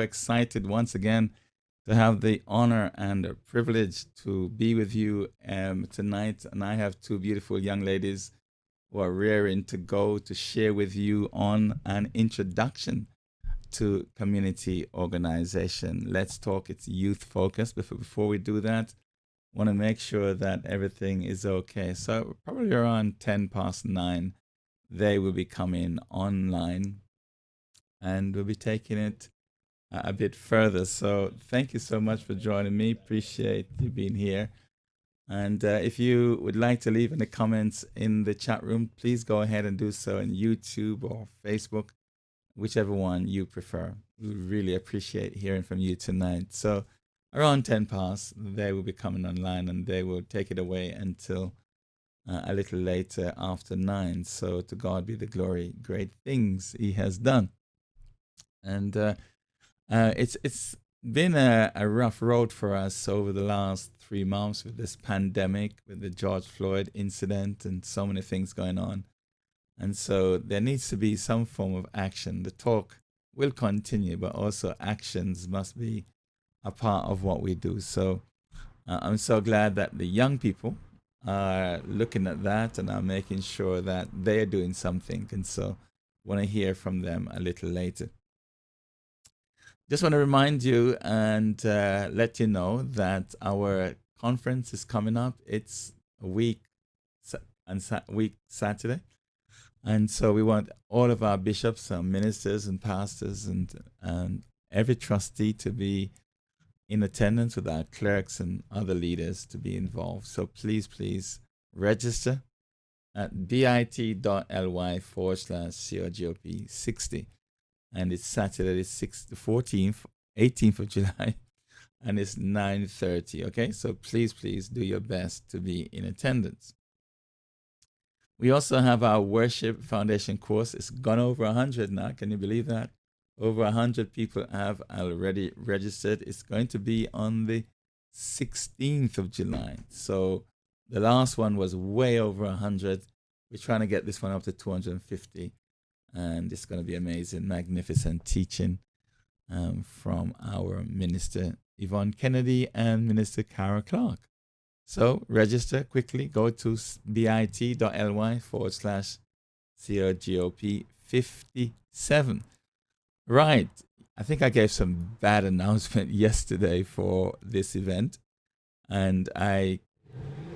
excited once again to have the honor and the privilege to be with you tonight. And I have two beautiful young ladies who are raring to go to share with you on an introduction to community organization. Let's talk. It's youth focused. Before we do that, want to make sure that everything is okay. So probably around 9:10, they will be coming online and we'll be taking it a bit further. So thank you so much for joining me. Appreciate you being here. And if you would like to leave any comments in the chat room, please go ahead and do so in YouTube or Facebook, whichever one you prefer. We really appreciate hearing from you tonight. So around 10 past, they will be coming online and they will take it away until a little later after 9. So to God be the glory, great things he has done. And it's been a rough road for us over the last 3 months with this pandemic, with the George Floyd incident and so many things going on. And so there needs to be some form of action. The talk will continue, but also actions must be a part of what we do. So I'm so glad that the young people are looking at that and are making sure that they are doing something. And so I want to hear from them a little later. Just want to remind you and let you know that our conference is coming up. It's a week Saturday. And so we want all of our bishops and ministers and pastors and every trustee to be in attendance, with our clerks and other leaders to be involved. So please register at bit.ly/COGOP60. And it's Saturday, the 14th, 18th of July, and it's 9:30. Okay, so please do your best to be in attendance. We also have our Worship Foundation course. It's gone over 100 now. Can you believe that? Over 100 people have already registered. It's going to be on the 16th of July. So the last one was way over 100. We're trying to get this one up to 250. And it's going to be amazing, magnificent teaching from our Minister Yvonne Kennedy and Minister Cara Clark. So register quickly. Go to bit.ly/COGOP57. Right. I think I gave some bad announcement yesterday for this event. And I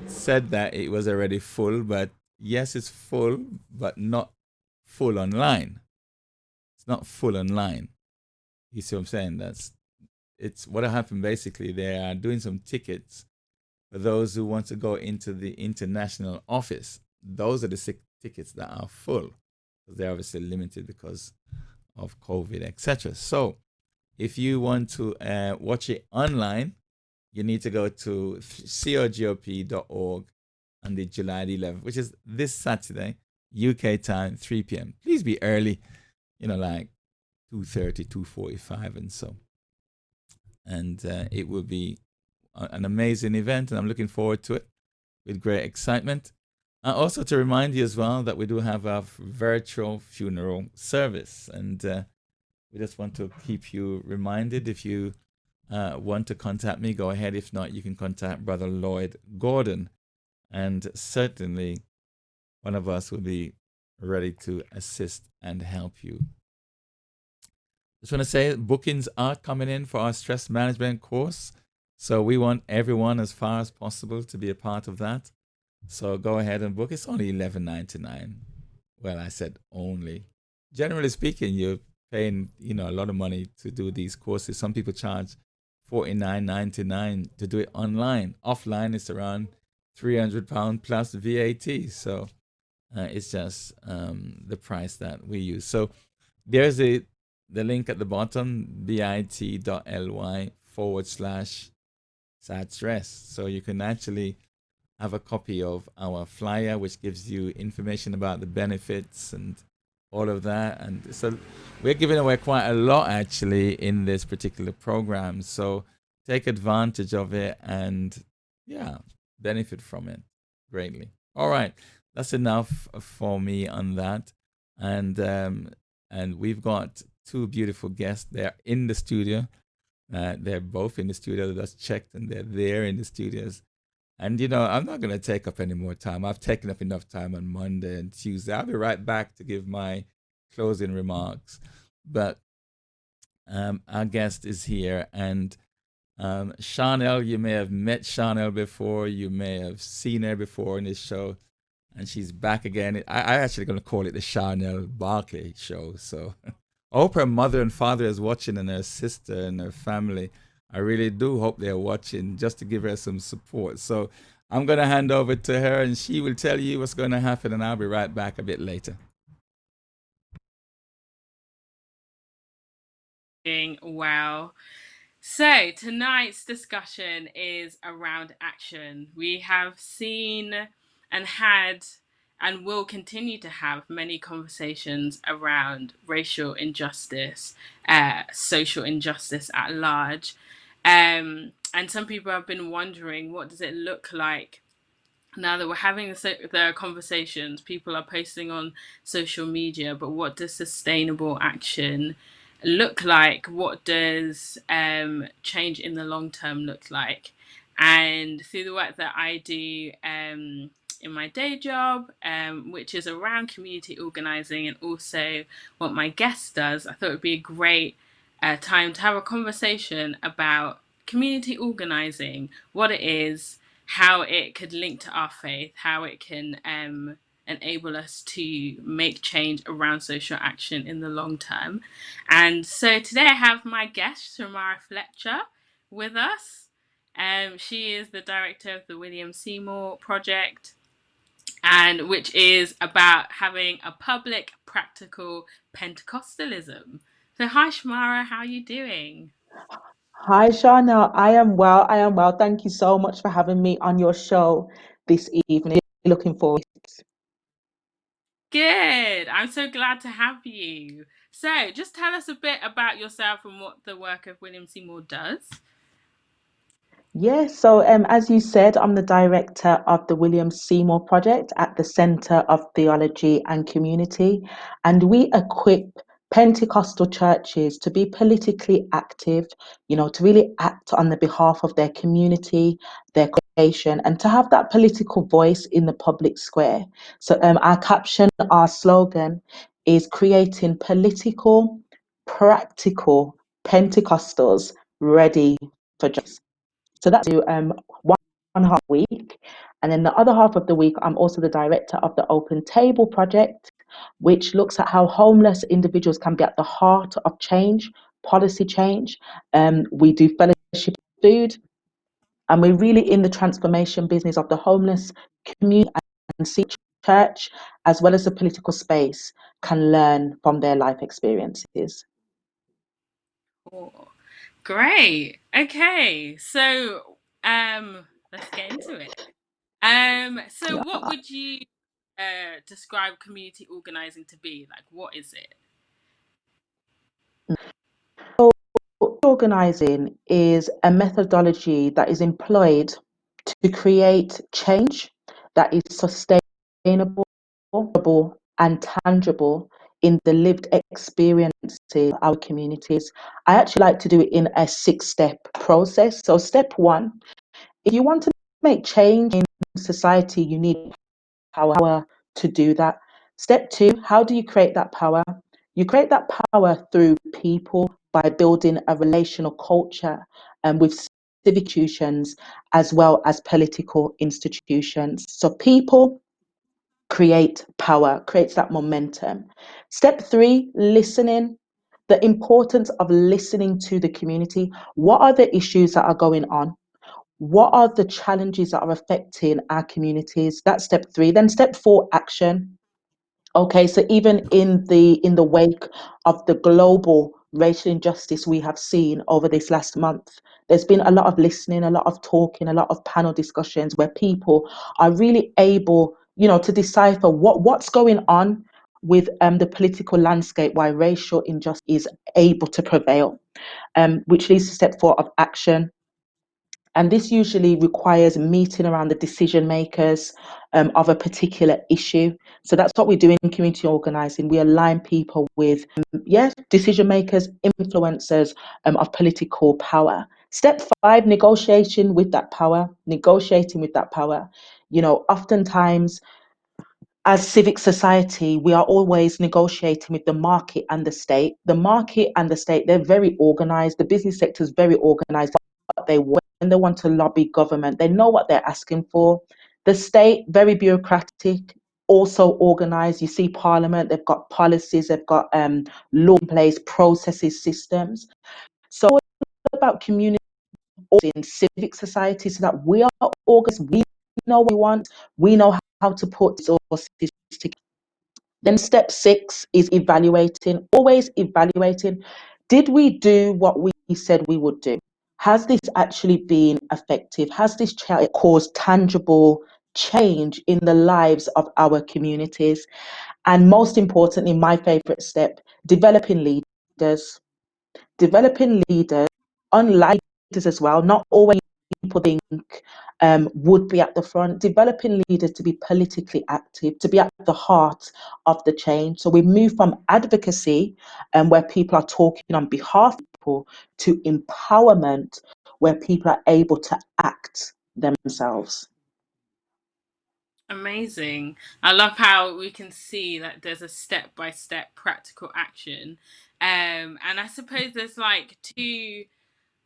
said that it was already full, but yes, it's full, but not full online. It's not full online. You see what I'm saying? It's what happened basically. They are doing some tickets for those who want to go into the international office. Those are the tickets that are full. They're obviously limited because of COVID, etc. So if you want to watch it online, you need to go to cogop.org on the July 11th, which is this Saturday, UK time, 3 p.m. Please be early, like 2:30, 2:45 and so. And it will be an amazing event, and I'm looking forward to it with great excitement. Also to remind you as well that we do have a virtual funeral service, and we just want to keep you reminded. If you want to contact me, go ahead. If not, you can contact Brother Lloyd Gordon, and certainly one of us will be ready to assist and help you. Just want to say bookings are coming in for our stress management course. So we want everyone as far as possible to be a part of that. So go ahead and book. It's only $11.99. Well, I said only. Generally speaking, you're paying, a lot of money to do these courses. Some people charge $49.99 to do it online. Offline, it's around £300 plus VAT. So it's just the price that we use. So there's the link at the bottom, bit.ly/sad stress. So you can actually have a copy of our flyer, which gives you information about the benefits and all of that. And so we're giving away quite a lot actually in this particular program. So take advantage of it and benefit from it greatly. All right. That's enough for me on that. And we've got two beautiful guests. They're in the studio. They're both in the studio. That's checked, and they're there in the studios. And I'm not going to take up any more time. I've taken up enough time on Monday and Tuesday. I'll be right back to give my closing remarks. But our guest is here, and Chanel, you may have met Chanel before. You may have seen her before in this show, and she's back again. I actually going to call it the Chanel Barkley Show. So I hope her mother and father is watching, and her sister and her family. I really do hope they're watching, just to give her some support. So I'm going to hand over to her, and she will tell you what's going to happen, and I'll be right back a bit later. Wow. So tonight's discussion is around action. We have seen and had and will continue to have many conversations around racial injustice, social injustice at large. And some people have been wondering, what does it look like now that we're having the conversations? People are posting on social media, but what does sustainable action look like? What does change in the long term look like? And through the work that I do in my day job, which is around community organizing, and also what my guest does, I thought it would be a great time to have a conversation about community organizing, what it is, how it could link to our faith, how it can enable us to make change around social action in the long term. And so today I have my guest, Samara Fletcher, with us. She is the director of the William Seymour Project, and which is about having a public, practical Pentecostalism. So hi, Samara, how are you doing? Hi, Shana. I am well. I am well. Thank you so much for having me on your show this evening. Looking forward. Good. I'm so glad to have you. So, just tell us a bit about yourself and what the work of William Seymour does. Yes, so as you said, I'm the director of the William Seymour Project at the Centre of Theology and Community, and we equip Pentecostal churches to be politically active, to really act on the behalf of their community, their congregation, and to have that political voice in the public square. So our caption, our slogan is creating political, practical Pentecostals ready for justice. So that's one half week. And then the other half of the week, I'm also the director of the Open Table Project, which looks at how homeless individuals can be at the heart of change, policy change. We do fellowship food, and we're really in the transformation business of the homeless community, and see church as well as the political space can learn from their life experiences. Oh, great. Okay. So, let's get into it. So what Yeah. would you describe community organizing to be? Like, what is it? Organising is a methodology that is employed to create change that is sustainable and tangible in the lived experiences of our communities. I actually like to do it in a 6-step process. So, step one, if you want to make change in society, you need power to do that. Step two, how do you create that power? You create that power through people by building a relational culture with civic institutions as well as political institutions. So people create power, creates that momentum. Step three, listening. The importance of listening to the community. What are the issues that are going on? What are the challenges that are affecting our communities? That's step three. Then step four, action. Okay, so even in the wake of the global racial injustice we have seen over this last month, there's been a lot of listening, a lot of talking, a lot of panel discussions where people are really able, to decipher what's going on with the political landscape, why racial injustice is able to prevail, which leads to step four of action. And this usually requires meeting around the decision makers of a particular issue. So that's what we do in community organizing. We align people with, decision makers, influencers of political power. Step 5, negotiating with that power. Oftentimes as civic society, we are always negotiating with the market and the state. The market and the state, they're very organized. The business sector is very organized. What they want, when they want to lobby government, they know what they're asking for. The state, very bureaucratic, also organized. You see Parliament, they've got policies, they've got law in place, processes, systems. So it's about community in civic society so that we are organized, we know what we want, we know how to put resources together. Then step 6 is evaluating, always evaluating. Did we do what we said we would do? Has this actually been effective? Has this caused tangible change in the lives of our communities? And most importantly, my favorite step, developing leaders. Developing leaders, unlike leaders as well, not always people think would be at the front, developing leaders to be politically active, to be at the heart of the change. So we move from advocacy, where people are talking on behalf of people, to empowerment, where people are able to act themselves. Amazing. I love how we can see that there's a step-by-step practical action. And I suppose there's like two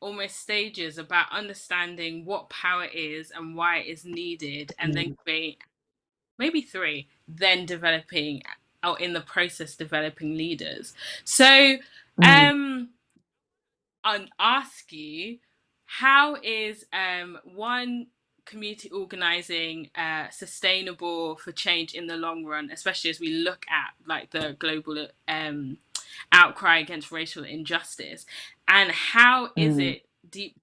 almost stages about understanding what power is and why it is needed, and then maybe 3, then developing, or in the process developing leaders. So I'll ask you, how is one, community organizing sustainable for change in the long run, especially as we look at like the global outcry against racial injustice, and how is it deep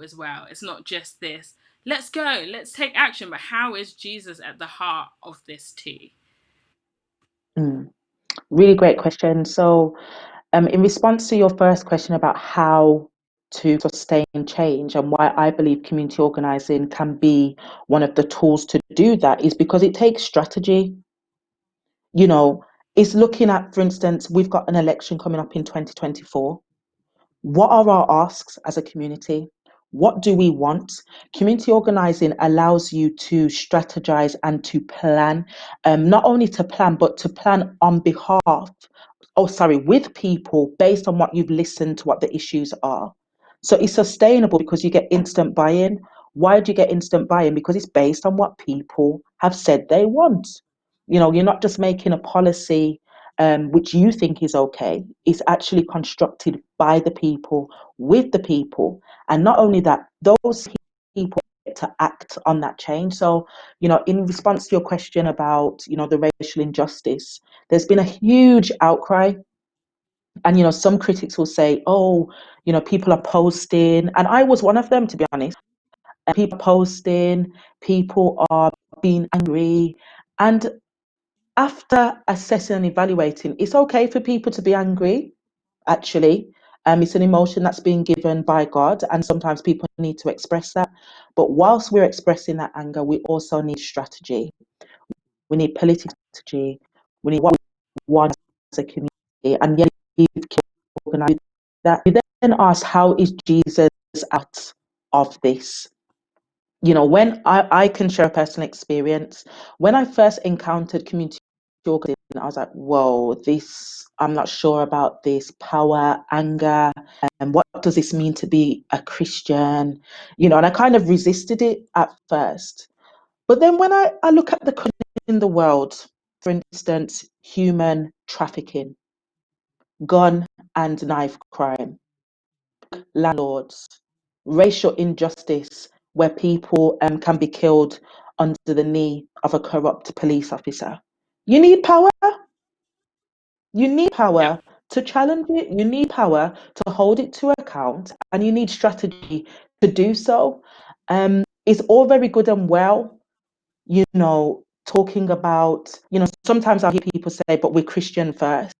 as well? It's not just this, let's go, let's take action, but how is Jesus at the heart of this too? Really great question. So in response to your first question about how to sustain change and why I believe community organizing can be one of the tools to do that, is because it takes strategy. It's looking at, for instance, we've got an election coming up in 2024. What are our asks as a community? What do we want? Community organizing allows you to strategize and to plan, not only to plan, but to plan on behalf, with people based on what you've listened to, what the issues are. So it's sustainable because you get instant buy-in. Why do you get instant buy-in? Because it's based on what people have said they want. You're not just making a policy which you think is okay. It's actually constructed by the people, with the people. And not only that, those people get to act on that change. So, in response to your question about, the racial injustice, there's been a huge outcry. And, some critics will say, oh, people are posting. And I was one of them, to be honest. People are posting, people are being angry. And after assessing and evaluating, it's okay for people to be angry, actually. It's an emotion that's being given by God, and sometimes people need to express that. But whilst we're expressing that anger, we also need strategy. We need political strategy. We need what we want as a community. And yet, we can organize that. We then ask, how is Jesus out of this? When I can share a personal experience, when I first encountered community organizing, I was like, whoa, I'm not sure about this power, anger, and what does this mean to be a Christian? And I kind of resisted it at first. But then when I look at the in the world, for instance, human trafficking, gun and knife crime, landlords, racial injustice, where people can be killed under the knee of a corrupt police officer. You need power. You need Yeah. power to challenge it. You need power to hold it to account, and you need strategy to do so. It's all very good and well, talking about, sometimes I hear people say, but we're Christian first.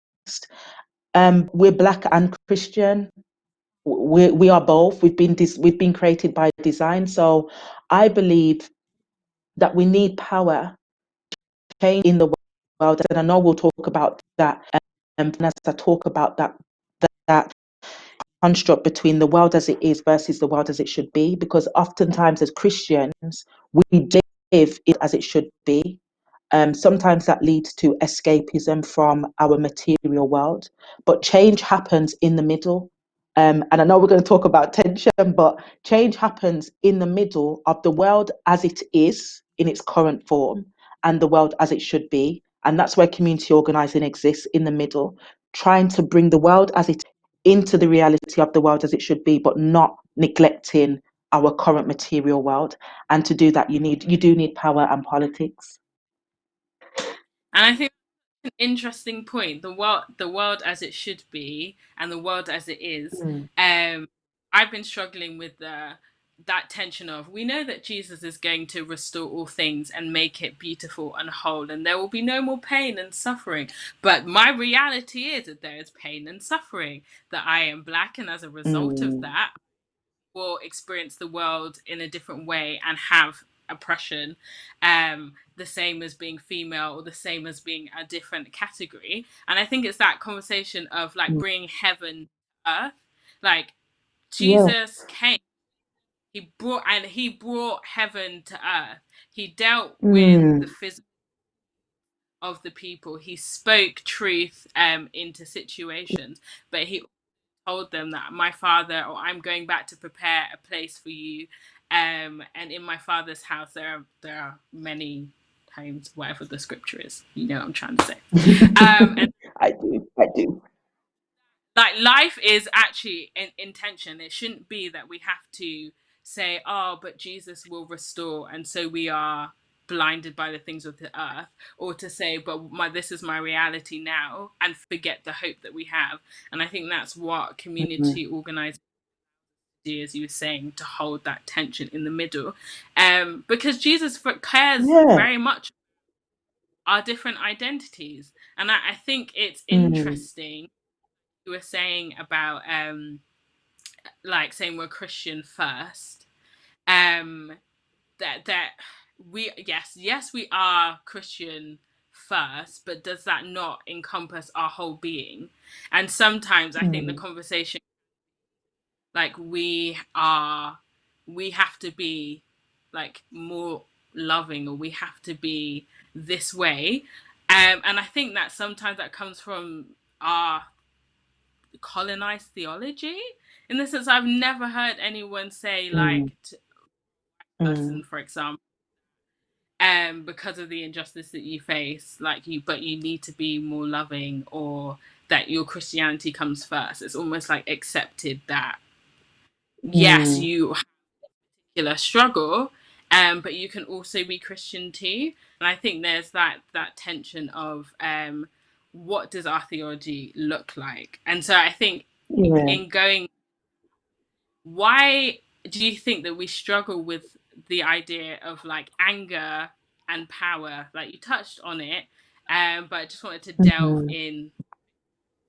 We're Black and Christian. We are both. We've been created by design. So I believe that we need power change in the world, and I know we'll talk about that, and as I talk about that construct between the world as it is versus the world as it should be, because oftentimes as Christians we live it as it should be. Sometimes that leads to escapism from our material world, but change happens in the middle. And I know we're going to talk about tension, but change happens in the middle of the world as it is in its current form and the world as it should be. And that's where community organizing exists, in the middle, trying to bring the world as it into the reality of the world as it should be, but not neglecting our current material world. And to do that, you do need power and politics. And I think that's an interesting point. The world as it should be and the world as it is. Mm. I've been struggling with that tension of, we know that Jesus is going to restore all things and make it beautiful and whole, and there will be no more pain and suffering. But my reality is that there is pain and suffering, that I am black, and as a result of Mm. that, will experience the world in a different way and have oppression, the same as being female or the same as being a different category. And I think it's that conversation of like Mm. bringing heaven to earth. Like, Yeah. Jesus came, he brought heaven to earth. He dealt with the Mm. physical of the people. He spoke truth into situations, but he told them that my father, or I'm going back to prepare a place for you, and in my father's house there are many homes, whatever the scripture is, you know what I'm trying to say. And I do. like, life is actually in intention. It shouldn't be that we have to say, oh, but Jesus will restore, and so we are blinded by the things of the earth, or to say, but this is my reality now, and forget the hope that we have. And I think that's what Mm. community organizing do, as you were saying, to hold that tension in the middle, because Jesus cares Yeah. very much our different identities. And I think it's Mm. interesting you were saying about like saying we're Christian first, um that we, yes we are Christian first, but does that not encompass our whole being? And sometimes I think the Mm. conversation, like, we have to be like more loving, or we have to be this way, and I think that sometimes that comes from our colonized theology, in the sense I've never heard anyone say, Mm. like, to a Mm. person, for example, because of the injustice that you face, like, but you need to be more loving, or that your Christianity comes first. It's almost like accepted that, yes, Mm. you have a particular struggle, but you can also be Christian too. And I think there's that tension of, what does our theology look like? And so I think Yeah. in going, why do you think that we struggle with the idea of like anger and power? Like, you touched on it, but I just wanted to delve Mhm. in,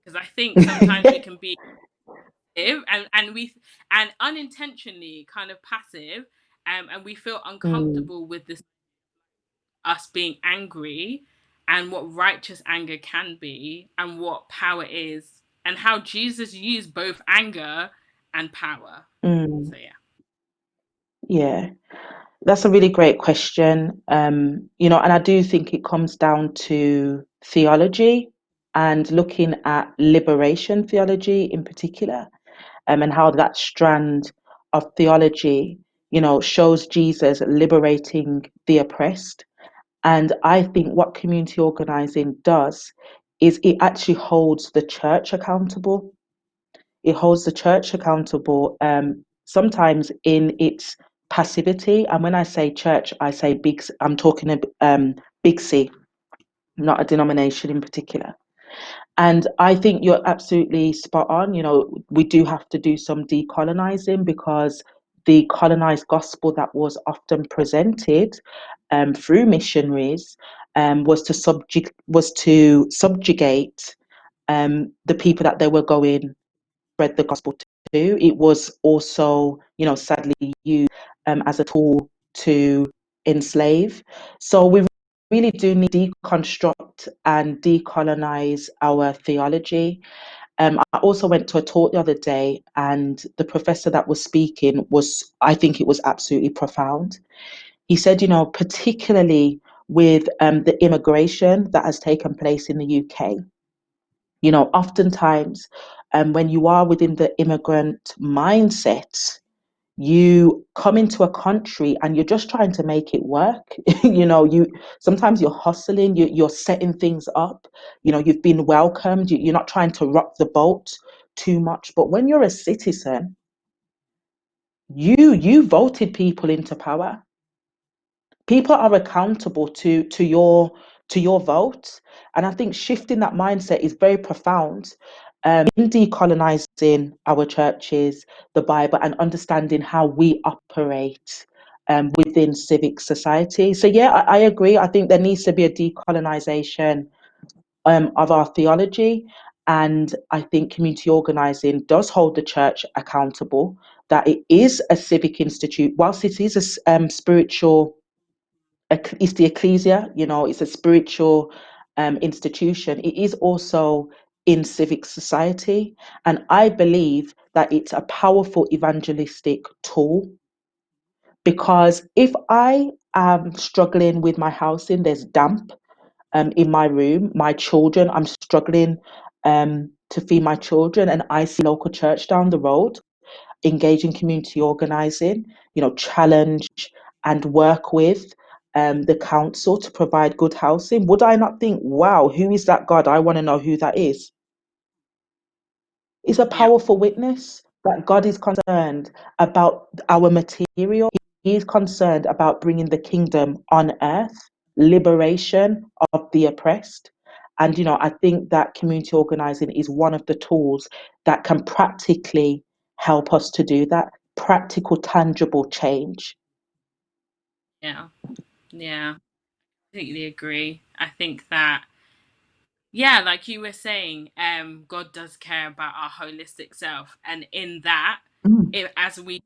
because I think sometimes we can be and unintentionally kind of passive, and we feel Mm. uncomfortable with this, us being angry, and what righteous anger can be, and what power is, and how Jesus used both anger and power. Mm. So yeah. Yeah. That's a really great question. And I do think it comes down to theology and looking at liberation theology in particular, and how that strand of theology, shows Jesus liberating the oppressed. And I think what community organizing does is it actually holds the church accountable. It holds the church accountable, sometimes in its passivity. And when I say church, I say big. I'm talking big C, not a denomination in particular. And I think you're absolutely spot on. We do have to do some decolonizing, because the colonized gospel that was often presented, through missionaries, was to subjugate, the people that they were going spread the gospel to. It was also, sadly used, as a tool to enslave. So we really do need to deconstruct and decolonize our theology. I also went to a talk the other day, and the professor that was speaking I think it was absolutely profound. He said, particularly with the immigration that has taken place in the UK, oftentimes when you are within the immigrant mindset, you come into a country and you're just trying to make it work. You sometimes you're hustling, you're setting things up, you've been welcomed, you're not trying to rock the boat too much. But when you're a citizen, you voted people into power. People are accountable to your vote. And I think shifting that mindset is very profound, in decolonizing our churches, the Bible, and understanding how we operate within civic society. So yeah, I agree. I think there needs to be a decolonization of our theology. And I think community organizing does hold the church accountable, that it is a civic institute, whilst it is a spiritual, it's the ecclesia, it's a spiritual institution. It is also in civic society. And I believe that it's a powerful evangelistic tool, because if I am struggling with my housing, there's damp in my room, my children, I'm struggling to feed my children, and I see local church down the road engage in community organizing, challenge and work with the council to provide good housing, would I not think, wow, who is that God? I want to know who that is. It's a Yeah. powerful witness that God is concerned about our material. He is concerned about bringing the kingdom on earth, liberation of the oppressed. And, I think that community organizing is one of the tools that can practically help us to do that, practical, tangible change. Yeah. Yeah. Completely agree. I think that, yeah, like you were saying, God does care about our holistic self, and in that, Mm, as we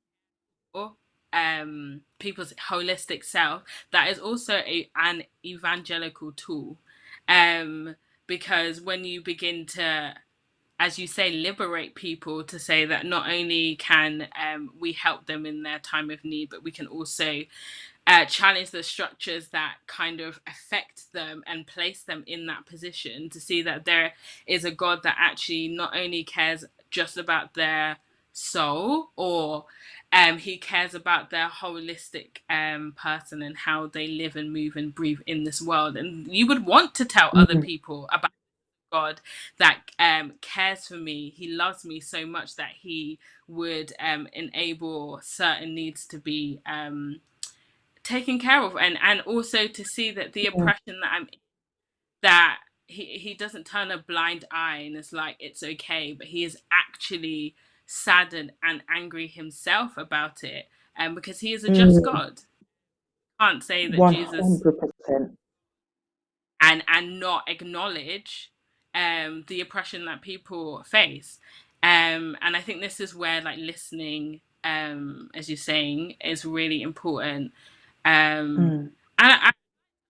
people's holistic self, that is also an evangelical tool, um because when you begin to, as you say, liberate people, to say that not only can we help them in their time of need, but we can also challenge the structures that kind of affect them and place them in that position, to see that there is a God that actually not only cares just about their soul, or he cares about their holistic person and how they live and move and breathe in this world. And you would want to tell other mm, people about God that cares for me. He loves me so much that he would enable certain needs to be taken care of, and also to see that the mm, oppression that I'm in, that he doesn't turn a blind eye and is like it's okay, but he is actually saddened and angry himself about it, because he is a just mm, God. Can't say that Jesus 100%. and not acknowledge the oppression that people face. And I think this is where, like, listening, as you're saying, is really important. Mm, And I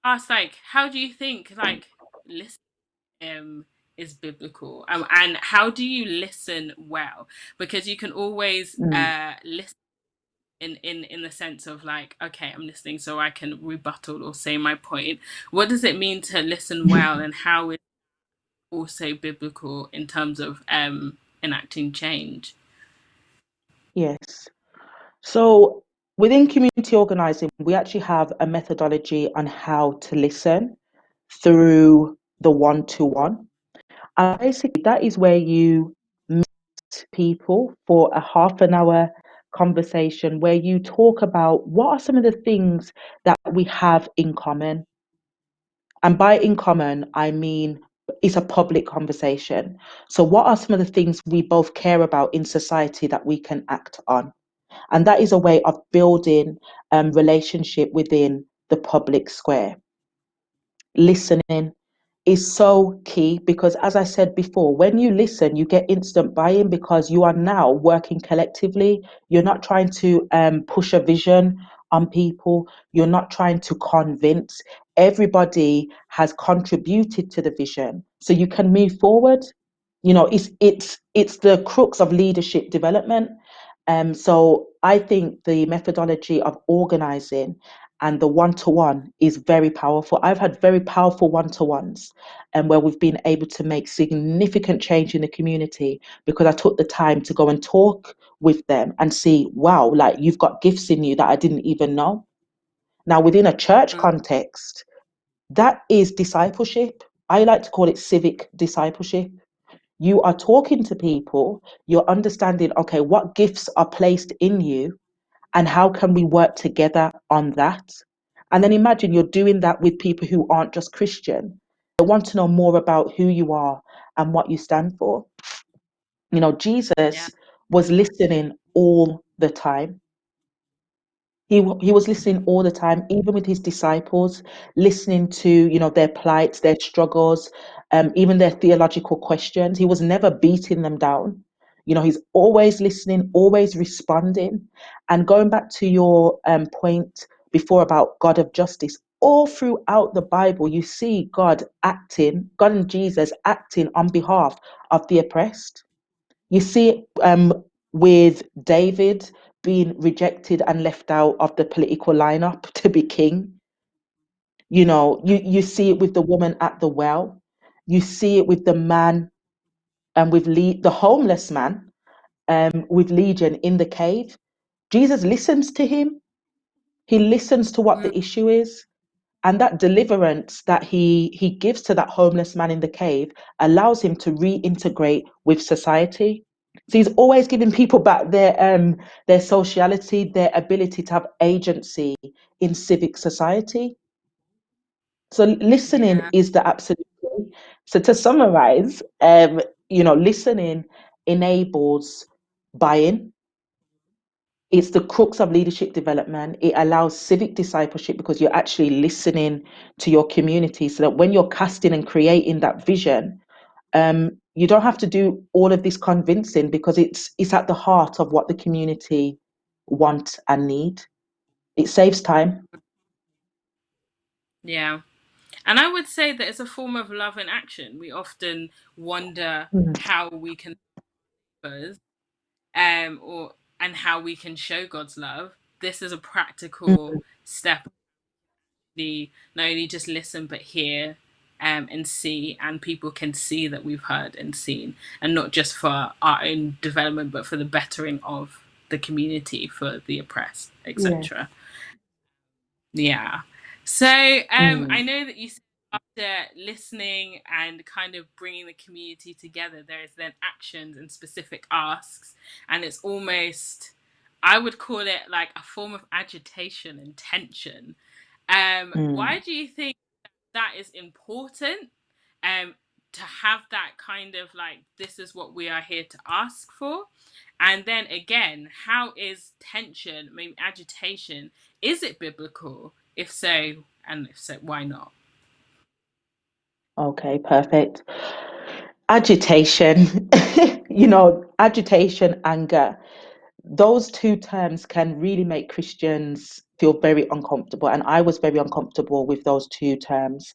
asked, like, how do you think, like, listening is biblical? And how do you listen well? Because you can always mm, listen in the sense of, like, okay, I'm listening so I can rebuttal or say my point. What does it mean to listen well, and how is it also biblical in terms of enacting change? yes. So within community organizing, we actually have a methodology on how to listen through the one-to-one. And basically, that is where you meet people for a half an hour conversation where you talk about what are some of the things that we have in common. And by in common, I mean it's a public conversation. So, what are some of the things we both care about in society that we can act on? And that is a way of building relationship within the public square. Listening is so key because, as I said before, when you listen, you get instant buy-in because you are now working collectively. You're not trying to push a vision on people. You're not trying to convince. Everybody has contributed to the vision, so you can move forward. It's the crux of leadership development. So I think the methodology of organizing and the one-to-one is very powerful. I've had very powerful one-to-ones, and where we've been able to make significant change in the community because I took the time to go and talk with them and see, wow, like you've got gifts in you that I didn't even know. Now, within a church context, that is discipleship. I like to call it civic discipleship. You are talking to people, you're understanding, okay, what gifts are placed in you and how can we work together on that? And then imagine you're doing that with people who aren't just Christian. They want to know more about who you are and what you stand for. Yeah. Jesus was listening all the time. He was listening all the time, even with his disciples, listening to, their plights, their struggles, even their theological questions. He was never beating them down. He's always listening, always responding. And going back to your point before about God of justice, all throughout the Bible, you see God and Jesus acting on behalf of the oppressed. You see it with David being rejected and left out of the political lineup to be king. You see it with the woman at the well. You see it with the man and with the homeless man with Legion in the cave. Jesus listens to him. He listens to what Mm, the issue is. And that deliverance that he gives to that homeless man in the cave allows him to reintegrate with society. So he's always giving people back their sociality, their ability to have agency in civic society. So listening yeah. is the absolute key. So to summarize, listening enables buy-in. It's the crux of leadership development. It allows civic discipleship because you're actually listening to your community so that when you're casting and creating that vision, you don't have to do all of this convincing because it's at the heart of what the community want and need. It saves time. Yeah. And I would say that it's a form of love in action. We often wonder Mm, how we can others, or and how we can show God's love. This is a practical mm, step. The not only just listen but hear, and see, and people can see that we've heard and seen, and not just for our own development, but for the bettering of the community, for the oppressed, yeah. etc. Yeah. So Mm, I know that you said after listening and kind of bringing the community together, there is then actions and specific asks, and it's almost, I would call it like a form of agitation and tension. Why mm. do you think that is important? Um, to have that kind of like, this is what we are here to ask for. And then again, how is tension, maybe agitation, is it biblical? If so, and if so, why not? Okay, perfect. Agitation, agitation, anger. Those two terms can really make Christians feel very uncomfortable. And I was very uncomfortable with those two terms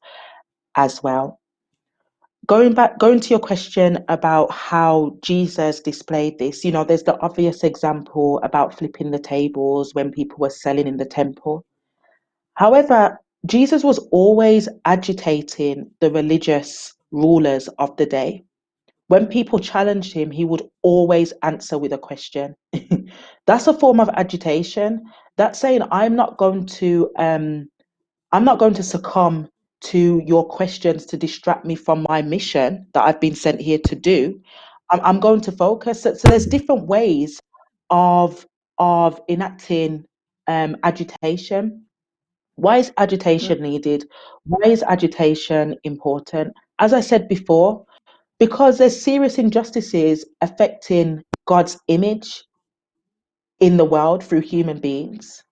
as well. Going to your question about how Jesus displayed this, there's the obvious example about flipping the tables when people were selling in the temple. However, Jesus was always agitating the religious rulers of the day. When people challenged him, he would always answer with a question. That's a form of agitation. That's saying, I'm not going to succumb to your questions to distract me from my mission that I've been sent here to do. I'm going to focus. So there's different ways of enacting agitation. Why is Mm. agitation needed? Why is agitation important? As I said before, because there's serious injustices affecting God's image in the world through human beings.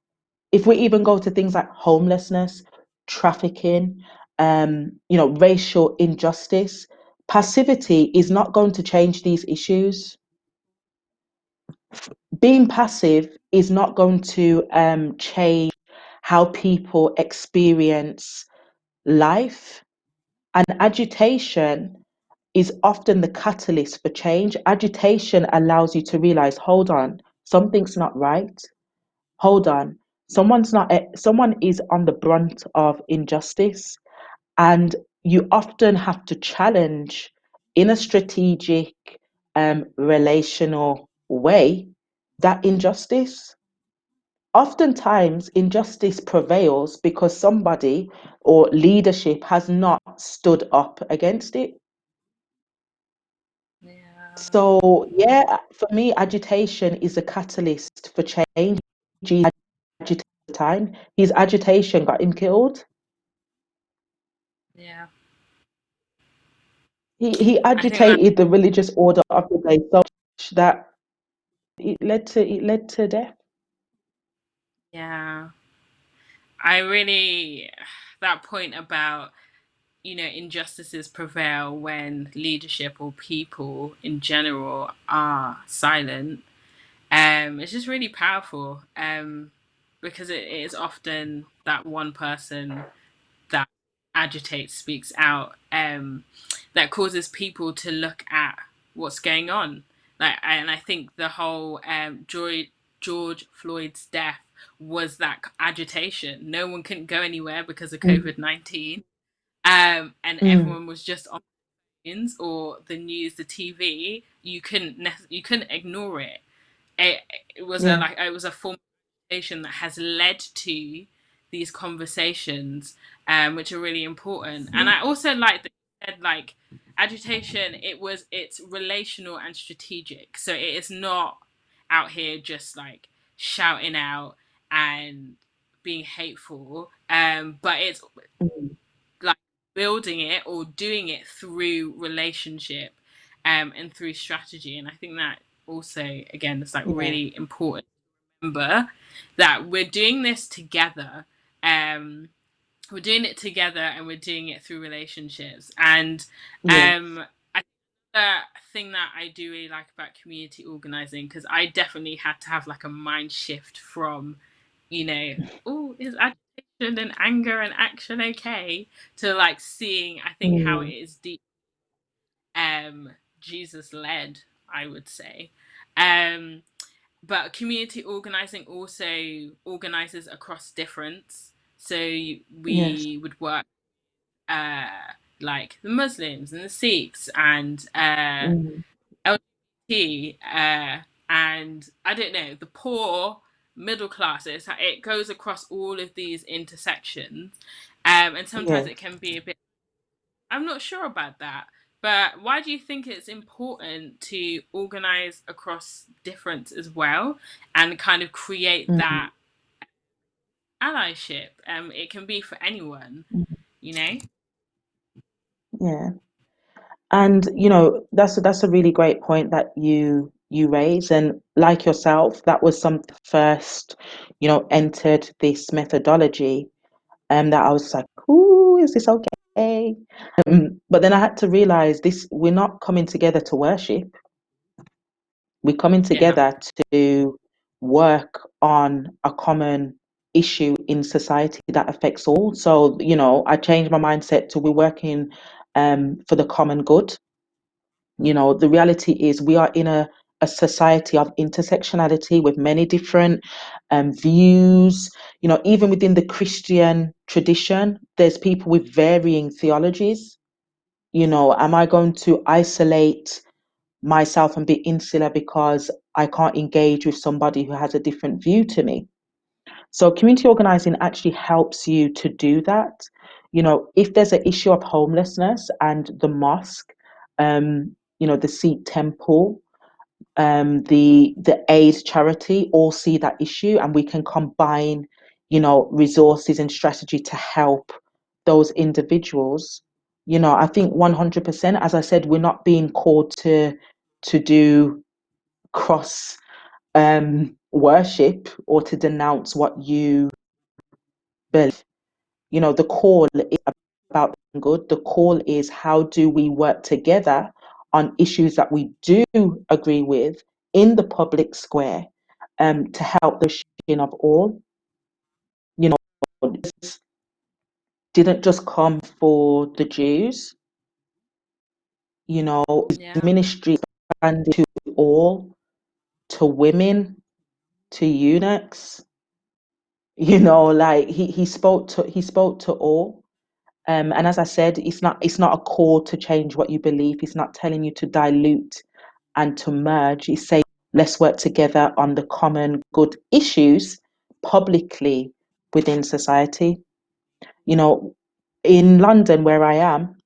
If we even go to things like homelessness, trafficking, racial injustice, passivity is not going to change these issues. Being passive is not going to change how people experience life. And agitation is often the catalyst for change. Agitation allows you to realize, hold on, something's not right. Hold on, someone is on the brunt of injustice, and you often have to challenge in a strategic, relational way that injustice. Oftentimes, injustice prevails because somebody or leadership has not stood up against it. Yeah. So, yeah, for me, agitation is a catalyst for change. Jesus agitated at the time. His agitation got him killed. Yeah. He I think that, agitated the religious order of the day so much that it led to death. yeah. I really, that point about, injustices prevail when leadership or people in general are silent. It's just really powerful. Because it is often that one person that agitates, speaks out, that causes people to look at what's going on. And I think the whole George Floyd's death was that agitation. No one couldn't go anywhere because of Mm, COVID-19, and mm, everyone was just on or the news, the TV. You couldn't ignore it. It, it was a yeah, like it was a form that has led to these conversations, which are really important. And I also like that you said, like, agitation. It's relational and strategic. So it is not out here just like shouting out and being hateful. But it's mm, like building it or doing it through relationship, and through strategy. And I think that also, again, it's like yeah, really important to remember that we're doing this together. Um, we're doing it together and we're doing it through relationships. And yeah, I think the thing that I do really like about community organizing, because I definitely had to have like a mind shift from, oh, is agitation and anger and action okay, to like seeing, I think, how it mm, is deep, Jesus led, I would say. Um, but community organizing also organizes across difference. So yes, we would work, uh, like the Muslims and the Sikhs and mm, LGBT, and I don't know, the poor, middle classes. It goes across all of these intersections, and sometimes yes. it can be a bit. I'm not sure about that. But why do you think it's important to organize across difference as well and kind of create Mm, that allyship? It can be for anyone, mm, you know? yeah. And that's a really great point that you raise. And like yourself, that was something first, entered this methodology, and that I was like, "Ooh, is this okay?" But then I had to realize this: we're not coming together to worship. We're coming Yeah. together to work on a common issue in society that affects all. So, I changed my mindset to we're working, for the common good. The reality is we are in a society of intersectionality with many different, views. Even within the Christian tradition, there's people with varying theologies. Am I going to isolate myself and be insular because I can't engage with somebody who has a different view to me? So community organizing actually helps you to do that. If there's an issue of homelessness and the mosque, the Sikh temple, the aid charity all see that issue, and we can combine, resources and strategy to help those individuals. I think 100%, as I said, we're not being called to do cross, worship or to denounce what you believe. The call is about good. The call is how do we work together on issues that we do agree with in the public square, to help the sheen of all. didn't just come for the Jews. You know, his Yeah. ministry expanded to all, to women, to eunuchs. You know, like he spoke to all. And as I said, it's not a call to change what you believe. It's not telling you to dilute and to merge. It's saying let's work together on the common good issues publicly within society. You know, in London where I am,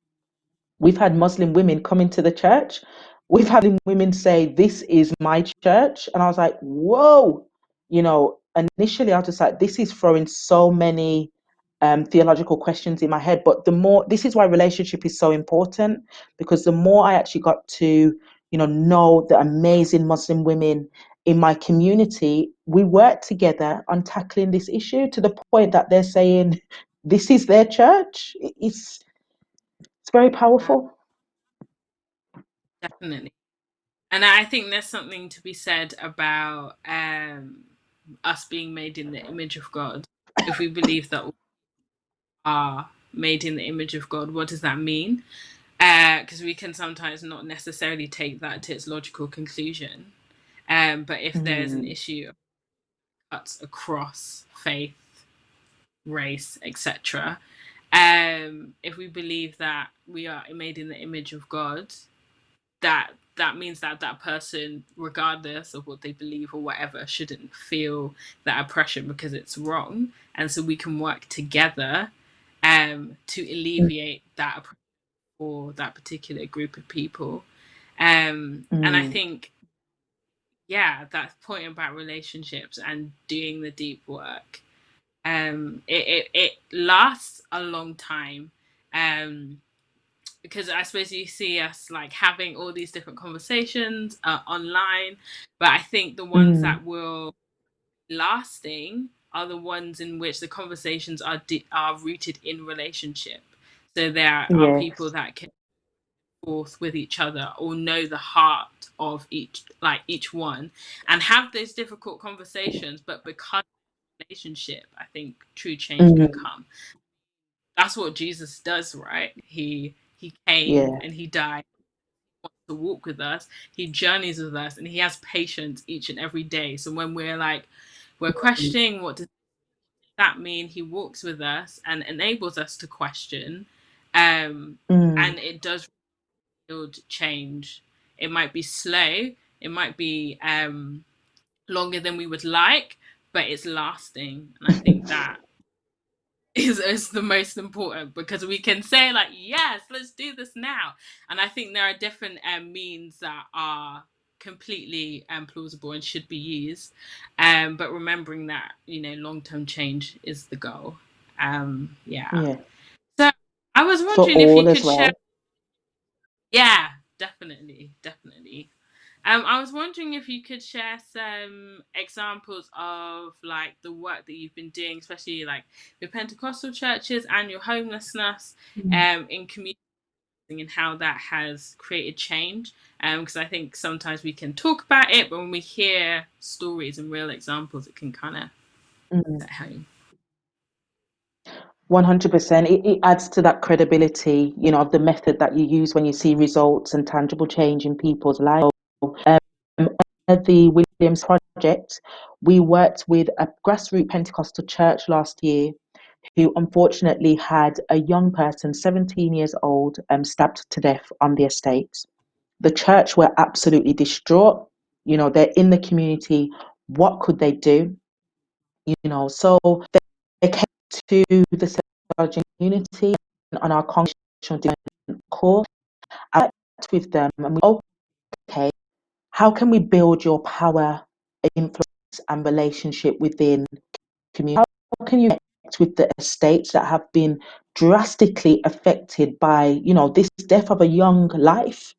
we've had Muslim women come into the church. We've had women say, "This is my church." And I was like, whoa. You know, initially I was just like, this is throwing so many theological questions in my head. But the more, this is why relationship is so important, because the more I actually got to, know the amazing Muslim women in my community, we work together on tackling this issue to the point that they're saying, this is their church. It's very powerful. Definitely. And I think there's something to be said about us being made in the image of God. If we believe that we are made in the image of God, what does that mean? Because we can sometimes not necessarily take that to its logical conclusion. But if there's an Mm, issue that cuts across faith, race, etc., if we believe that we are made in the image of God, that means that that person, regardless of what they believe or whatever, shouldn't feel that oppression because it's wrong, and so we can work together to alleviate that oppression for that particular group of people. And I mm, think, yeah, that point about relationships and doing the deep work, it lasts a long time. Um, because I suppose you see us like having all these different conversations online, but I think the ones mm. that will be lasting are the ones in which the conversations are rooted in relationship. So there are people Yes. that can forth with each other or know the heart of each one and have those difficult conversations, but because of relationship, I think true change can Mm, come. That's what Jesus does, right? He came yeah. and he died to walk with us. He journeys with us and he has patience each and every day. So when we're questioning what does that mean, he walks with us and enables us to question. Mm, And it does build change. It might be slow, it might be longer than we would like, but it's lasting. And I think that is the most important, because we can say like, yes, let's do this now. And I think there are different means that are completely plausible and should be used, but remembering that long-term change is the goal. Yeah. yeah. So I was For wondering if you all as could share. well. Yeah, definitely. I was wondering if you could share some examples of like the work that you've been doing, especially like with Pentecostal churches and your homelessness, Mm, in community, and how that has created change. Because I think sometimes we can talk about it, but when we hear stories and real examples, it can kind of mm. hit home. 100%. It adds to that credibility, of the method that you use when you see results and tangible change in people's lives. Um, Under the Williams Project, we worked with a grassroots Pentecostal church last year who unfortunately had a young person, 17 years old, stabbed to death on the estate. The church were absolutely distraught. They're in the community. What could they do? So they came to the theology community on our congregational development course. I worked with them and we okay, how can we build your power, influence, and relationship within community? How can you connect with the estates that have been drastically affected by, this death of a young life?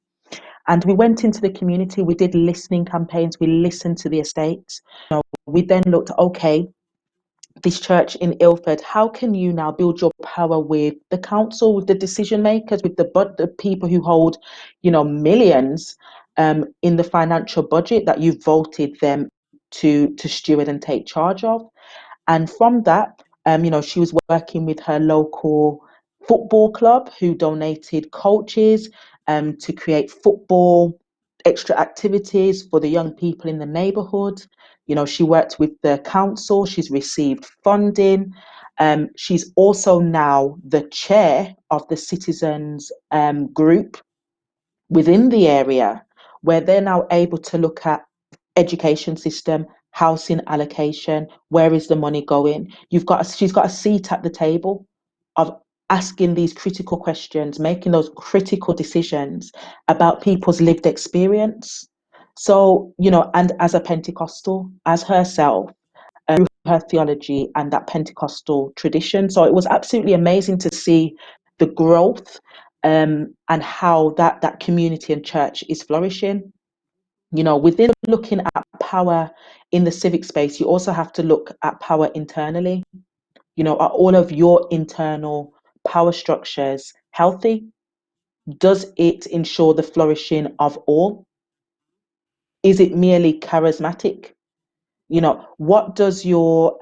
And we went into the community, we did listening campaigns, we listened to the estates. We then looked, okay, this church in Ilford, how can you now build your power with the council, with the decision makers, with the people who hold, millions in the financial budget that you voted them to steward and take charge of? And from that, she was working with her local football club who donated coaches to create football extra activities for the young people in the neighborhood. You know, she worked with the council, she's received funding. She's also now the chair of the citizens group within the area, where they're now able to look at education system, housing allocation, where is the money going. She's got a seat at the table of asking these critical questions, making those critical decisions about people's lived experience. So, you know, and as a Pentecostal, as herself, through her theology and that Pentecostal tradition. So it was absolutely amazing to see the growth, and how that community and church is flourishing. You know, within looking at power in the civic space, you also have to look at power internally. You know, are all of your internal power structures healthy? Does it ensure the flourishing of all? Is it merely charismatic? You know, what does your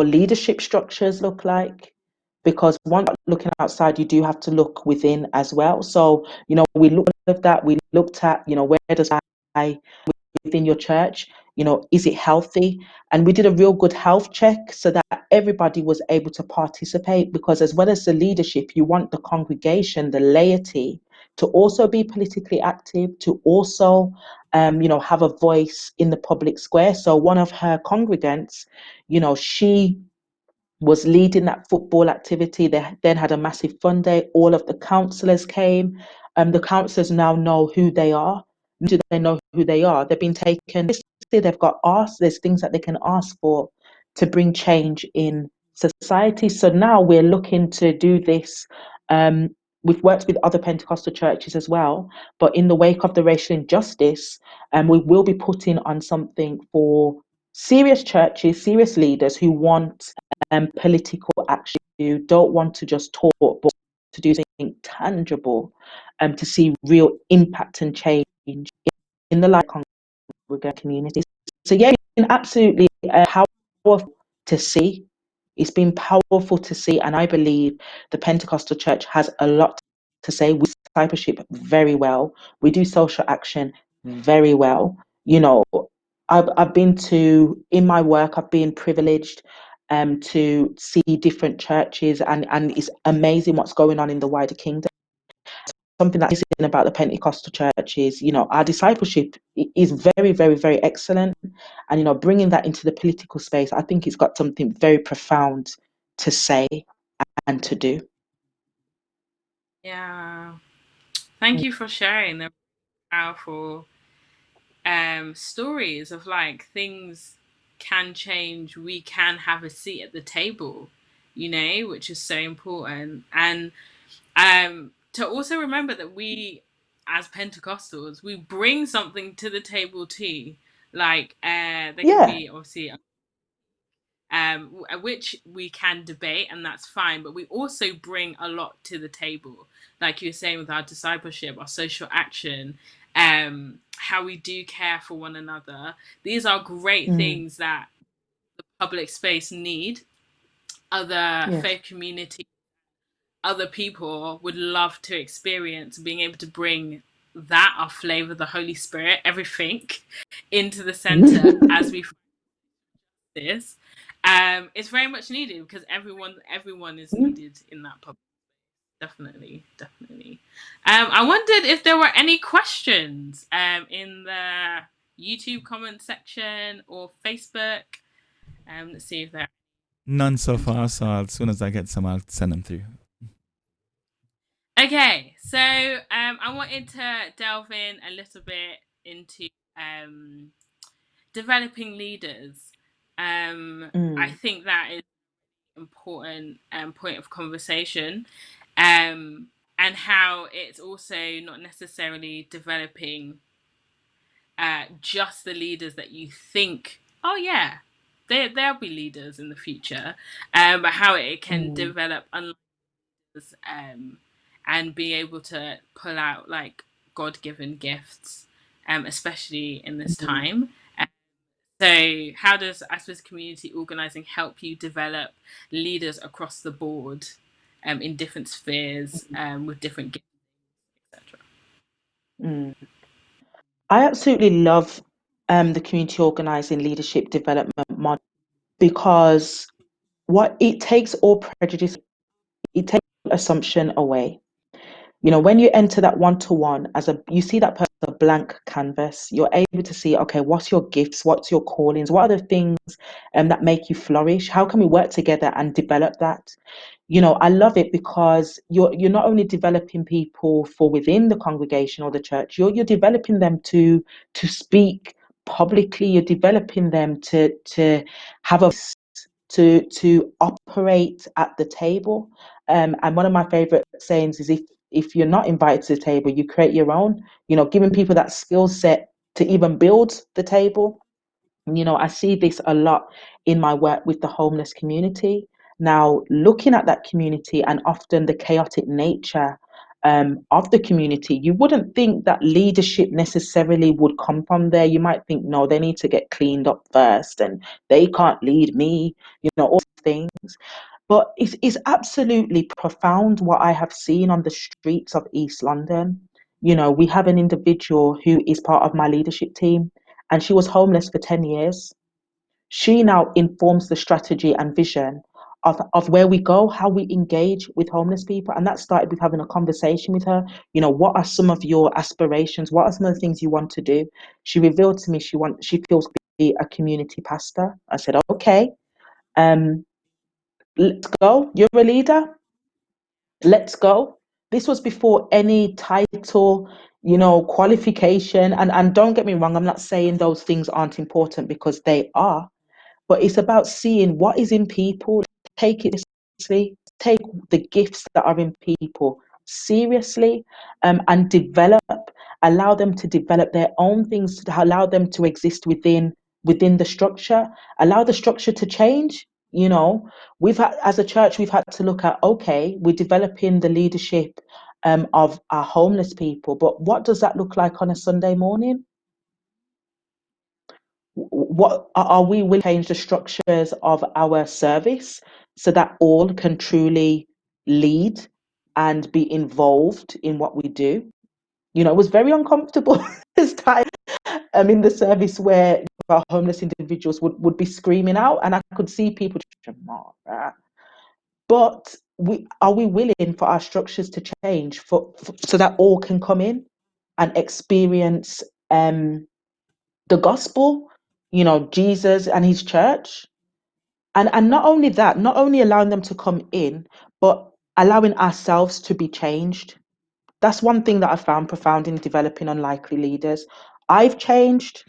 leadership structures look like? Because once looking outside, you do have to look within as well. So, you know, we looked at that, we looked at, you know, where does I within your church, you know, is it healthy? And we did a real good health check so that everybody was able to participate, because as well as the leadership, you want the congregation, the laity, to also be politically active, to also you know, have a voice in the public square. So one of her congregants, you know, she was leading that football activity. They then had a massive fun day. All of the councillors came. The councillors now know who they are. Do they know who they are? They've been taken. They've got asked. There's things that they can ask for to bring change in society. So now we're looking to do this. We've worked with other Pentecostal churches as well, but in the wake of the racial injustice, we will be putting on something for serious churches, serious leaders who want political action, who don't want to just talk, but to do something tangible, to see real impact and change in the life congregation community. So yeah, it's been absolutely powerful to see. It's been powerful to see, and I believe the Pentecostal Church has a lot to say. We discipleship very well. We do social action very well. You know, I've been to, in my work, I've been privileged to see different churches, and it's amazing what's going on in the wider kingdom. Something that's amazing about the Pentecostal church is, you know, our discipleship is very, very, very excellent. And, you know, bringing that into the political space, I think it's got something very profound to say and to do. Yeah. Thank you for sharing the powerful stories of like things can change, we can have a seat at the table, you know, which is so important. And to also remember that we as Pentecostals, we bring something to the table too. Like there can Yeah. be obviously which we can debate, and that's fine. But we also bring a lot to the table, like you were saying with our discipleship, our social action, how we do care for one another. These are great Mm, things that the public space need. Other yes. faith communities, other people would love to experience being able to bring that, our flavor, the Holy Spirit, everything into the center as we this. It's very much needed because everyone is needed in that pub. Definitely, definitely. I wondered if there were any questions in the YouTube comment section or Facebook. Let's see if there. None so far, so as soon as I get some, I'll send them through. Okay, so I wanted to delve in a little bit into developing leaders. I Mm, think that is important point of conversation, um, and how it's also not necessarily developing just the leaders that you think, oh yeah, they'll be leaders in the future, but how it can mm, develop um, and be able to pull out like God-given gifts, especially in this mm, time. So, how does, I suppose, community organizing help you develop leaders across the board? in different spheres, with different gifts, etc. I absolutely love the community organizing leadership development model, because what it takes all prejudice, it takes assumption away. When you enter that one-to-one, you see that person as a blank canvas. You're able to see, okay, what's your gifts, what's your callings, what are the things that make you flourish? How can we work together and develop that? I love it, because you're not only developing people for within the congregation or the church, you're developing them to speak publicly. You're developing them to have a to operate at the table. And one of my favorite sayings is, if you're not invited to the table, you create your own. Giving people that skill set to even build the table. I see this a lot in my work with the homeless community. Now, looking at that community and often the chaotic nature of the community, you wouldn't think that leadership necessarily would come from there. You might think, no, they need to get cleaned up first and they can't lead me, all things. But it's absolutely profound what I have seen on the streets of East London. We have an individual who is part of my leadership team, and she was homeless for 10 years. She now informs the strategy and vision of where we go, how we engage with homeless people. And that started with having a conversation with her. What are some of your aspirations? What are some of the things you want to do? She revealed to me she feels to be a community pastor. I said, okay, let's go. You're a leader. Let's go. This was before any title, qualification. And don't get me wrong, I'm not saying those things aren't important, because they are. But it's about seeing what is in people, take it seriously, take the gifts that are in people seriously, and allow them to develop their own things, to allow them to exist within the structure, allow the structure to change. As a church, we've had to look at, okay, we're developing the leadership of our homeless people, but what does that look like on a Sunday morning? What are we willing to change the structures of our service so that all can truly lead and be involved in what we do? It was very uncomfortable this time in the service, where our homeless individuals would be screaming out, and I could see people just, but are we willing for our structures to change so that all can come in and experience the gospel, Jesus and his church? And not only that, not only allowing them to come in, but allowing ourselves to be changed. That's one thing that I found profound in developing unlikely leaders. I've changed.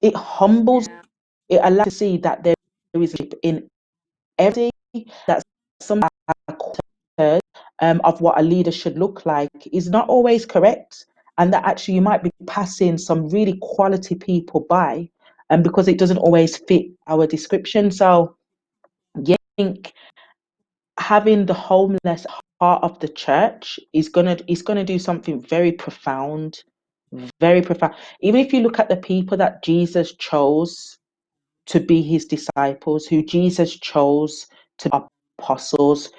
It humbles. Yeah. It allows to see that there is in everything, that some of what a leader should look like is not always correct, and that actually you might be passing some really quality people by, and because it doesn't always fit our description. So yeah, I think having the homeless part of the church is gonna do something very profound, very profound. Even if you look at the people that Jesus chose to be his disciples, who Jesus chose to be apostles,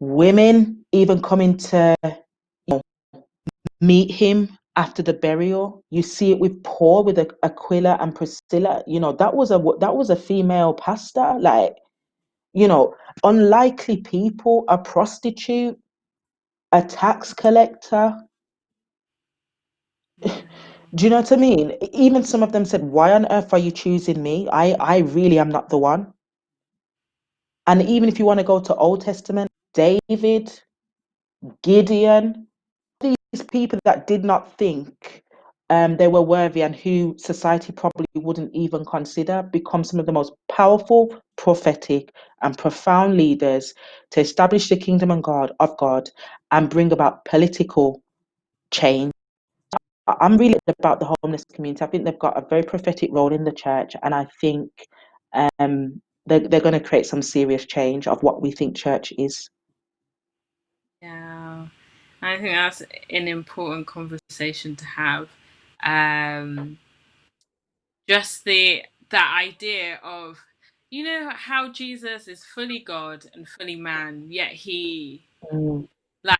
women even coming to meet him after the burial. You see it with Paul, with Aquila and Priscilla. That was a female pastor. Like, unlikely people, a prostitute, a tax collector. Do you know what I mean? Even some of them said, why on earth are you choosing me? I really am not the one. And even if you want to go to Old Testament, David, Gideon, these people that did not think they were worthy, and who society probably wouldn't even consider, become some of the most powerful, prophetic, and profound leaders to establish the kingdom of God and bring about political change. I'm really about the homeless community. I think they've got a very prophetic role in the church, and I think they're going to create some serious change of what we think church is. Yeah, I think that's an important conversation to have. Um, just that idea of, you know how Jesus is fully God and fully man, yet he mm, like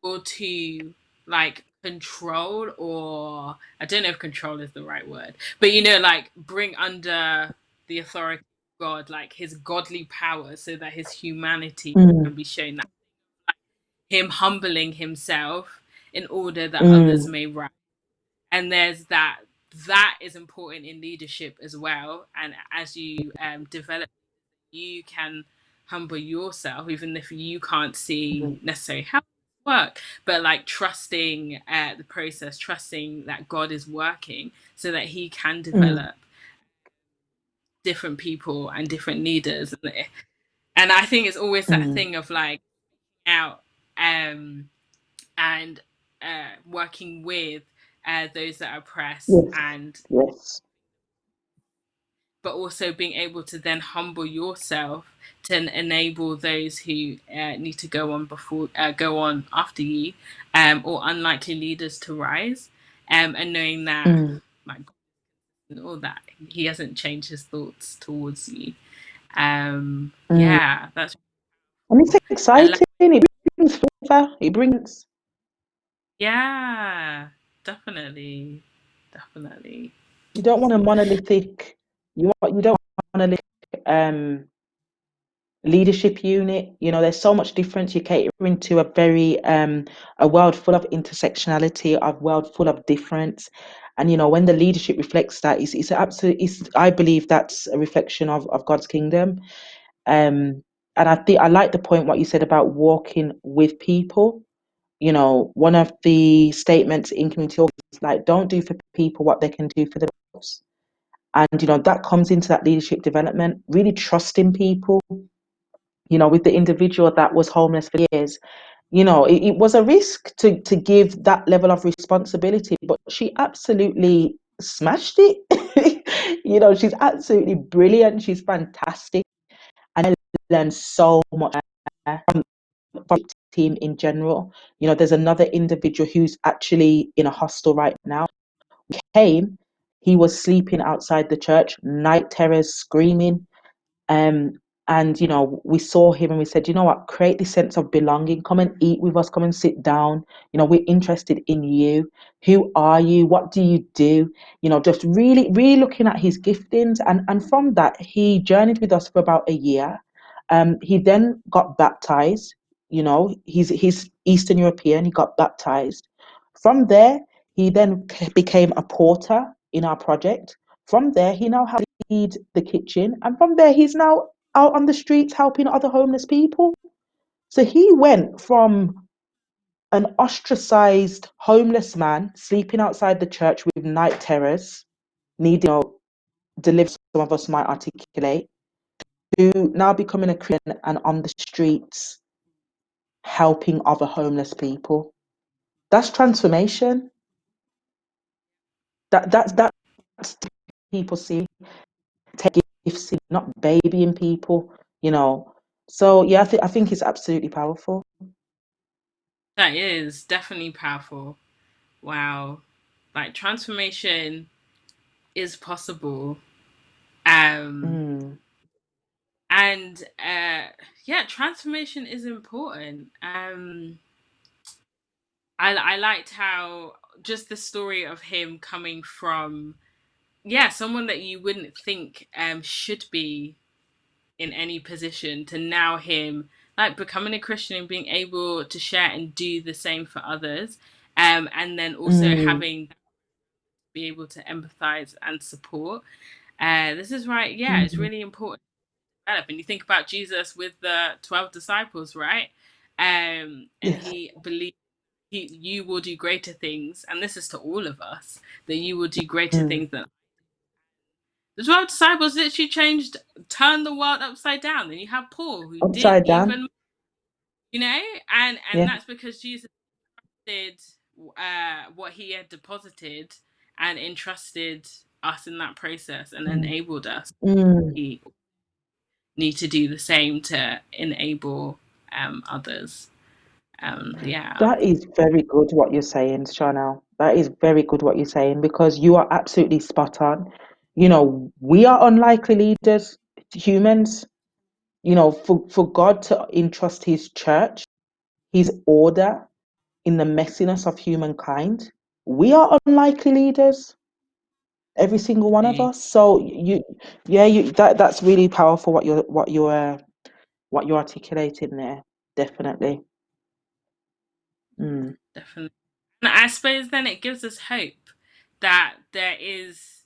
able to like control, or I don't know if control is the right word, but you know, like bring under the authority of God, like his godly power, so that his humanity mm, can be shown. That him humbling himself in order that others mm, may rise. And there's that is important in leadership as well. And as you develop, you can humble yourself, even if you can't see mm, necessarily how it work, but like trusting the process, trusting that God is working so that he can mm, develop different people and different leaders. And I think it's always that mm. thing of like out um and working with those that are oppressed, Yes, and yes. but also being able to then humble yourself to enable those who need to go on after you, or unlikely leaders to rise, and knowing that Mm, like all that he hasn't changed his thoughts towards you. mm. Yeah, that's And it's I like. exciting. It brings flavor. It brings. Yeah, definitely, definitely. You don't want a monolithic. You don't want a monolithic leadership unit. You know, there's so much difference. You cater into a world full of intersectionality, a world full of difference. And you know, when the leadership reflects that, it's absolutely. I believe that's a reflection of God's kingdom. And I think I like the point what you said about walking with people. You know, one of the statements in community org is like, don't do for people what they can do for themselves. And you know, that comes into that leadership development, really trusting people. You know, with the individual that was homeless for years, you know, it was a risk to give that level of responsibility, but she absolutely smashed it. You know, she's absolutely brilliant. She's fantastic. And I learned so much from the team in general. You know, there's another individual who's actually in a hostel right now. He was sleeping outside the church, night terrors, screaming. Um, and you know, we saw him and we said, you know what, create this sense of belonging. Come and eat with us. Come and sit down. You know, we're interested in you. Who are you? What do you do? You know, just really, really looking at his giftings. And from that, he journeyed with us for about a year. He then got baptized. You know, he's Eastern European. He got baptized. From there, he then became a porter in our project. From there, he now has lead the kitchen, and from there, he's now out on the streets helping other homeless people. So he went from an ostracized homeless man sleeping outside the church with night terrors, needing, you know, deliver, some of us might articulate, to now becoming a Christian and on the streets helping other homeless people. That's transformation. That's people see, take gifts, not babying people, you know. So yeah, I think it's absolutely powerful. That is definitely powerful. Wow. Like transformation is possible. Um Mm, and yeah, transformation is important. I liked how just the story of him coming from, yeah, someone that you wouldn't think should be in any position, to now him like becoming a Christian and being able to share and do the same for others. And then also mm, having be able to empathize and support. This is right. Yeah, it's mm. really important to develop. And you think about Jesus with the 12 disciples, right? And Yes, he believed you will do greater things. And this is to all of us, that you will do greater mm. things than the 12 disciples literally turned the world upside down. Then you have Paul who did Upside down. even, you know, and Yeah. that's because Jesus did what he had deposited and entrusted us in that process and Mm, enabled us. mm. We need to do the same to enable others. Yeah. That is very good what you're saying, Chanel. That is very good what you're saying because you are absolutely spot on. You know, we are unlikely leaders. humans, for God to entrust his church, his order in the messiness of humankind. We are unlikely leaders, every single one of us. So that's really powerful what you're articulating there. Definitely. Definitely. And I suppose then it gives us hope that there is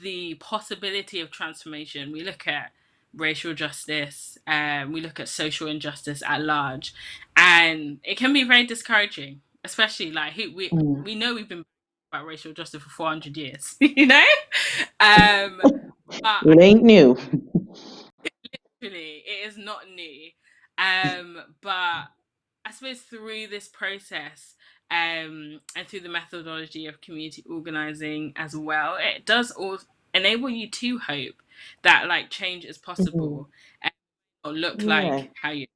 the possibility of transformation. We look at racial justice, we look at social injustice at large, and it can be very discouraging, especially like we know we've been about racial justice for 400 years, but It ain't new. literally, it is not new. But I suppose through this process, and through the methodology of community organizing as well, it does all enable you to hope that like change is Mhm. possible, and or look Yeah. like how you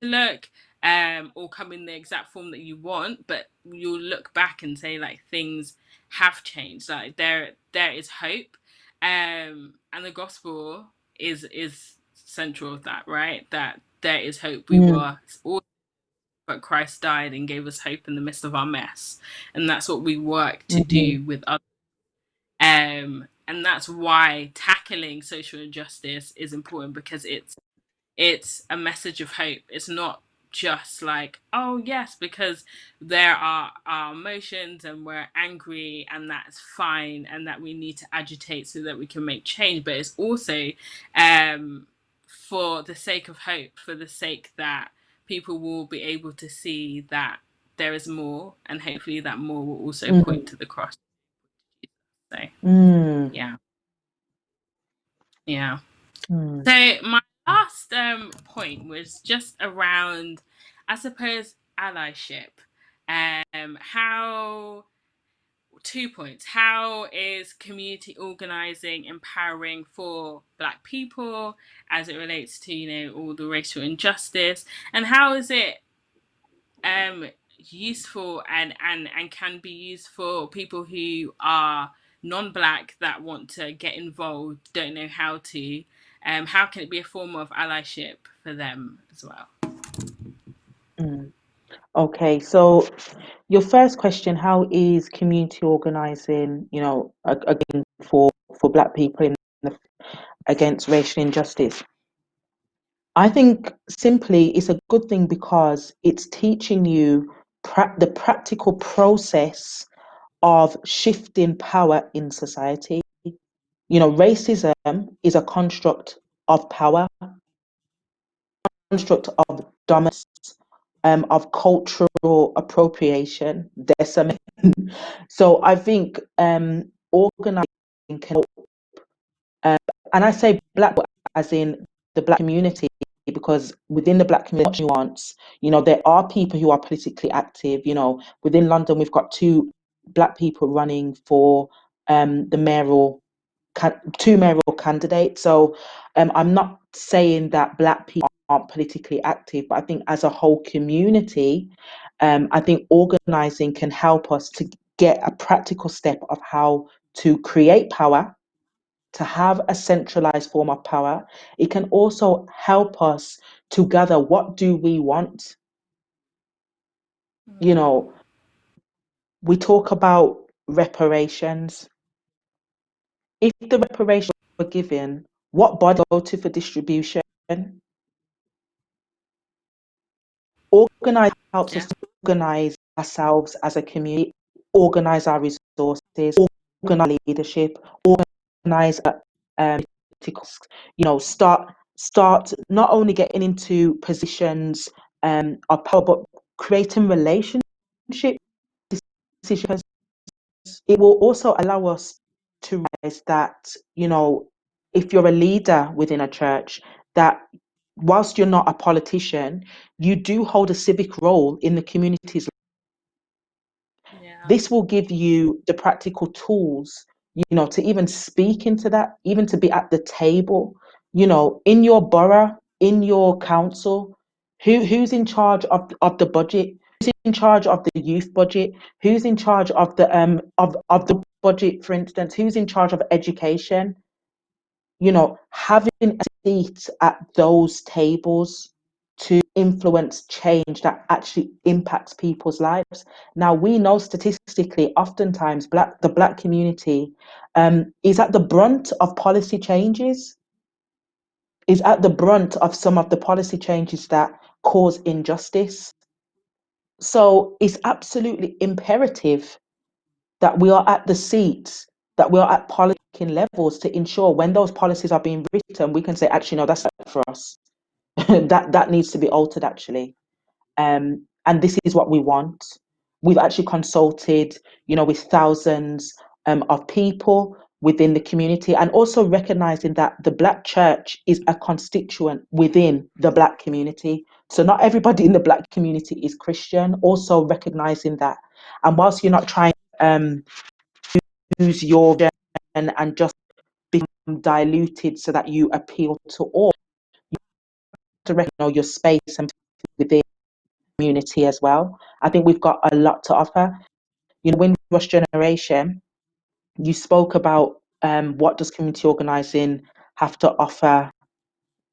look, or come in the exact form that you want, but you'll look back and say like things have changed. Like there is hope, and the gospel is central of that, right? That there is hope. We Mm, were all, but Christ died and gave us hope in the midst of our mess, and that's what we work to mhm, do with others. And that's why tackling social injustice is important, because it's a message of hope. It's not just like, oh yes, because there are our emotions and we're angry and that's fine and that we need to agitate so that we can make change, but it's also for the sake of hope, for the sake that people will be able to see that there is more, and hopefully that more will also point mm, to the cross. So mm, yeah, yeah. mm, So my last point was just around, I suppose, allyship. How 2 points. How is community organizing empowering for Black people as it relates to all the racial injustice, and how is it useful and can be used for people who are non-black that want to get involved, don't know how to. How can it be a form of allyship for them as well? mm. Okay, so your first question, how is community organizing, again for Black people the, against racial injustice? I think simply it's a good thing because it's teaching you the practical process of shifting power in society. Racism is a construct of power, construct of dominance, of cultural appropriation, decimation. So I think organizing can help, um, and I say Black as in the Black community, because within the Black community nuance, there are people who are politically active. Within London, we've got two Black people running for the mayoral, two mayoral candidates. So I'm not saying that Black people aren't politically active, but I think as a whole community, I think organizing can help us to get a practical step of how to create power, to have a centralized form of power. It can also help us to gather what do we want. You Mm. know, we talk about reparations. If the reparations were given, what body go to for distribution? Organize helps us Yeah. to organize ourselves as a community, organize our resources, organize leadership, organize um, start not only getting into positions of power, but creating relationships. Decisions. It will also allow us to realize that, if you're a leader within a church, that whilst you're not a politician, you do hold a civic role in the communities. Yeah. This will give you the practical tools, to even speak into that, even to be at the table, in your borough, in your council. Who's in charge of the budget? Who's in charge of the youth budget? Who's in charge of the of the budget, for instance? Who's in charge of education? having a seat at those tables to influence change that actually impacts people's lives. Now, we know statistically, oftentimes the Black community is at the brunt of policy changes, is at the brunt of some of the policy changes that cause injustice. So it's absolutely imperative that we are at the seats, that we are at policy levels to ensure when those policies are being written, we can say, actually, no, that's not for us. that needs to be altered, actually. And this is what we want. We've actually consulted, with thousands of people within the community, and also recognizing that the Black church is a constituent within the Black community. So not everybody in the Black community is Christian, also recognizing that. And whilst you're not trying to use your and just become diluted so that you appeal to all, you have to recognize your space and within the community as well. I think we've got a lot to offer. Windrush generation, you spoke about what does community organizing have to offer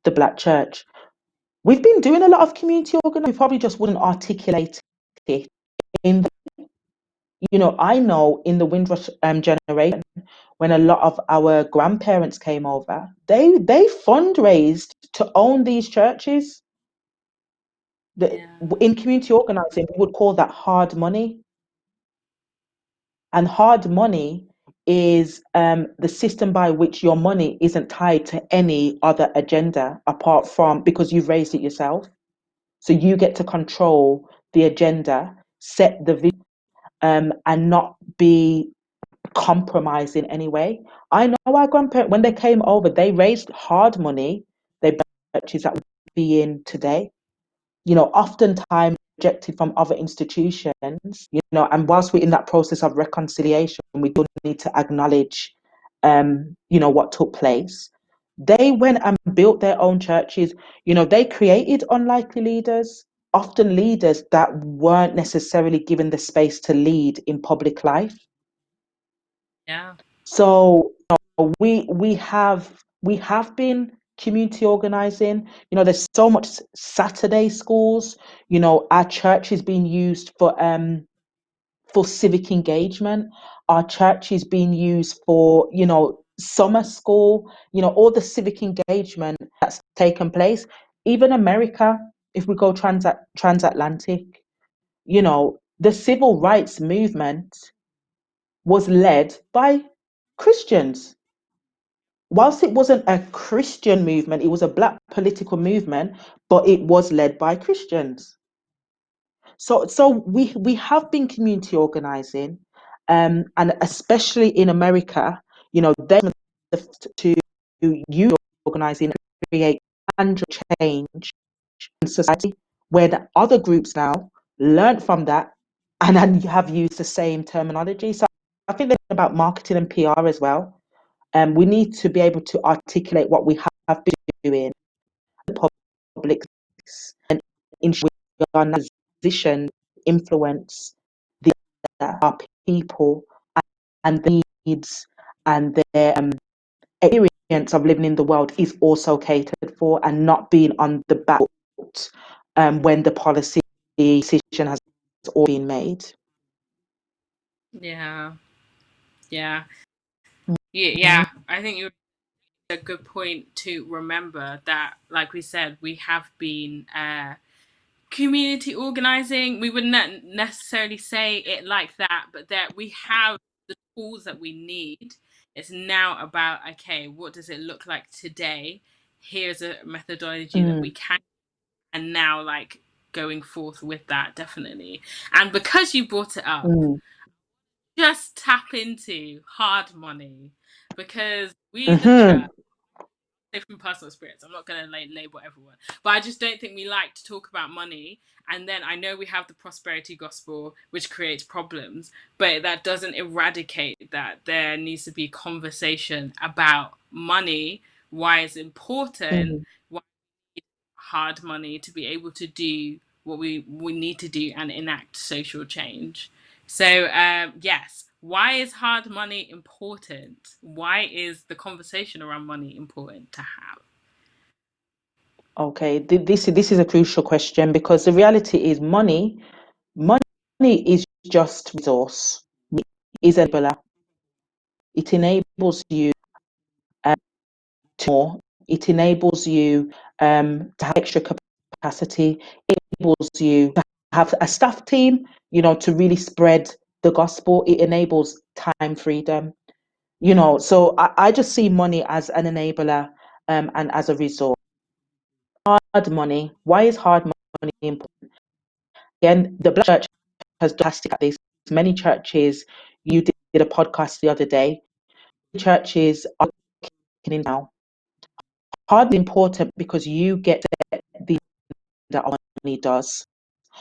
the Black church. We've been doing a lot of community organizing. We probably just wouldn't articulate it in I know in the Windrush generation, when a lot of our grandparents came over, they fundraised to own these churches. In community organizing, we would call that hard money. And hard money is the system by which your money isn't tied to any other agenda apart from because you've raised it yourself. So you get to control the agenda, set the vision, and not be compromised in any way. I know our grandparents, when they came over, they raised hard money. They built churches that we be in today. Oftentimes rejected from other institutions, and whilst we're in that process of reconciliation, we do need to acknowledge, what took place. They went and built their own churches. They created unlikely leaders, often leaders that weren't necessarily given the space to lead in public life. Yeah. So we have been community organizing. There's so much Saturday schools. Our church is being used for civic engagement. Our church is being used for summer school. All the civic engagement that's taken place. Even America, if we go transatlantic, the civil rights movement was led by Christians. Whilst it wasn't a Christian movement, it was a Black political movement, but it was led by Christians. So we have been community organizing, and especially in America, they to use organizing, create and change in society, where the other groups now learn from that and then have used the same terminology. So I think that's about marketing and PR as well. We need to be able to articulate what we have been doing in the public and ensure we are in a position to influence our people and their needs and their experience of living in the world is also catered for and not being on the back foot when the policy decision has all been made. Yeah. Yeah. Mhm. Yeah. I think you're a good point to remember that, like we said, we have been community organizing. We wouldn't necessarily say it like that, but that we have the tools that we need. It's now about, okay, what does it look like today? Here's a methodology that we can, and now like going forth with that, definitely. And because you brought it up, just tap into hard money, because we, the church, from personal experience, I'm not going to label everyone, but I just don't think we like to talk about money. And then I know we have the prosperity gospel, which creates problems, but that doesn't eradicate that there needs to be conversation about money, why it's important, why we need hard money to be able to do what we need to do and enact social change. So yes, Why is hard money important? Why is the conversation around money important to have? Okay, this is a crucial question, because the reality is money is just resource. It is enabler. It enables you to more. It enables you to have extra capacity. It enables you to have a staff team, to really spread the gospel. It enables time freedom. So I just see money as an enabler, and as a resource. Hard money. Why is hard money important? Again, the Black Church has done fantastic at this. Many churches, you did a podcast the other day. Churches are looking now. Hard important because you get the that money does.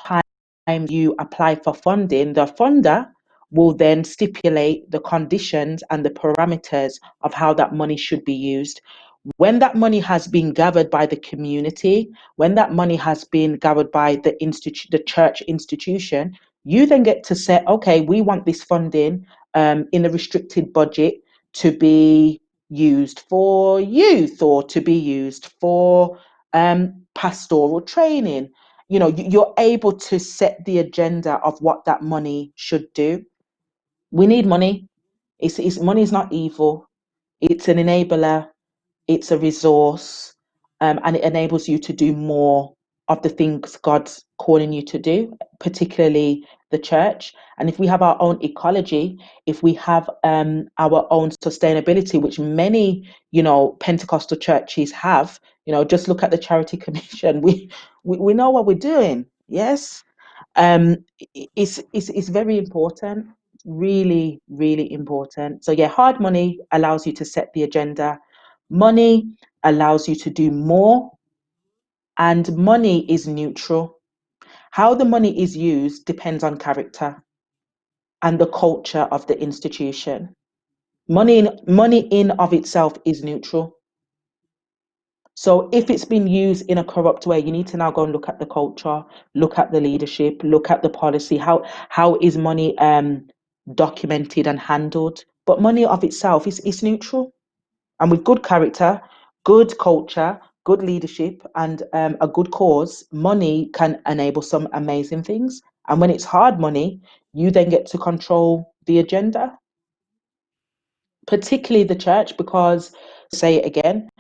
Time you apply for funding, the funder will then stipulate the conditions and the parameters of how that money should be used. When that money has been gathered by the community, when that money has been gathered by the church institution, you then get to say, okay, we want this funding in a restricted budget to be used for youth, or to be used for pastoral training. You're able to set the agenda of what that money should do. We need money. Money is not evil. It's an enabler. It's a resource, and it enables you to do more of the things God's calling you to do, particularly the church. And if we have our own ecology, if we have our own sustainability, which many, Pentecostal churches have, just look at the Charity Commission. We know what we're doing. Yes. It's very important, really, really important. So yeah, hard money allows you to set the agenda. Money allows you to do more, and money is neutral. How the money is used depends on character and the culture of the institution. Money in of itself is neutral. So if it's been used in a corrupt way, you need to now go and look at the culture, look at the leadership, look at the policy. How is money documented and handled? But money of itself is neutral. And with good character, good culture, good leadership, and a good cause, money can enable some amazing things. And when it's hard money, you then get to control the agenda, particularly the church, because, say it again,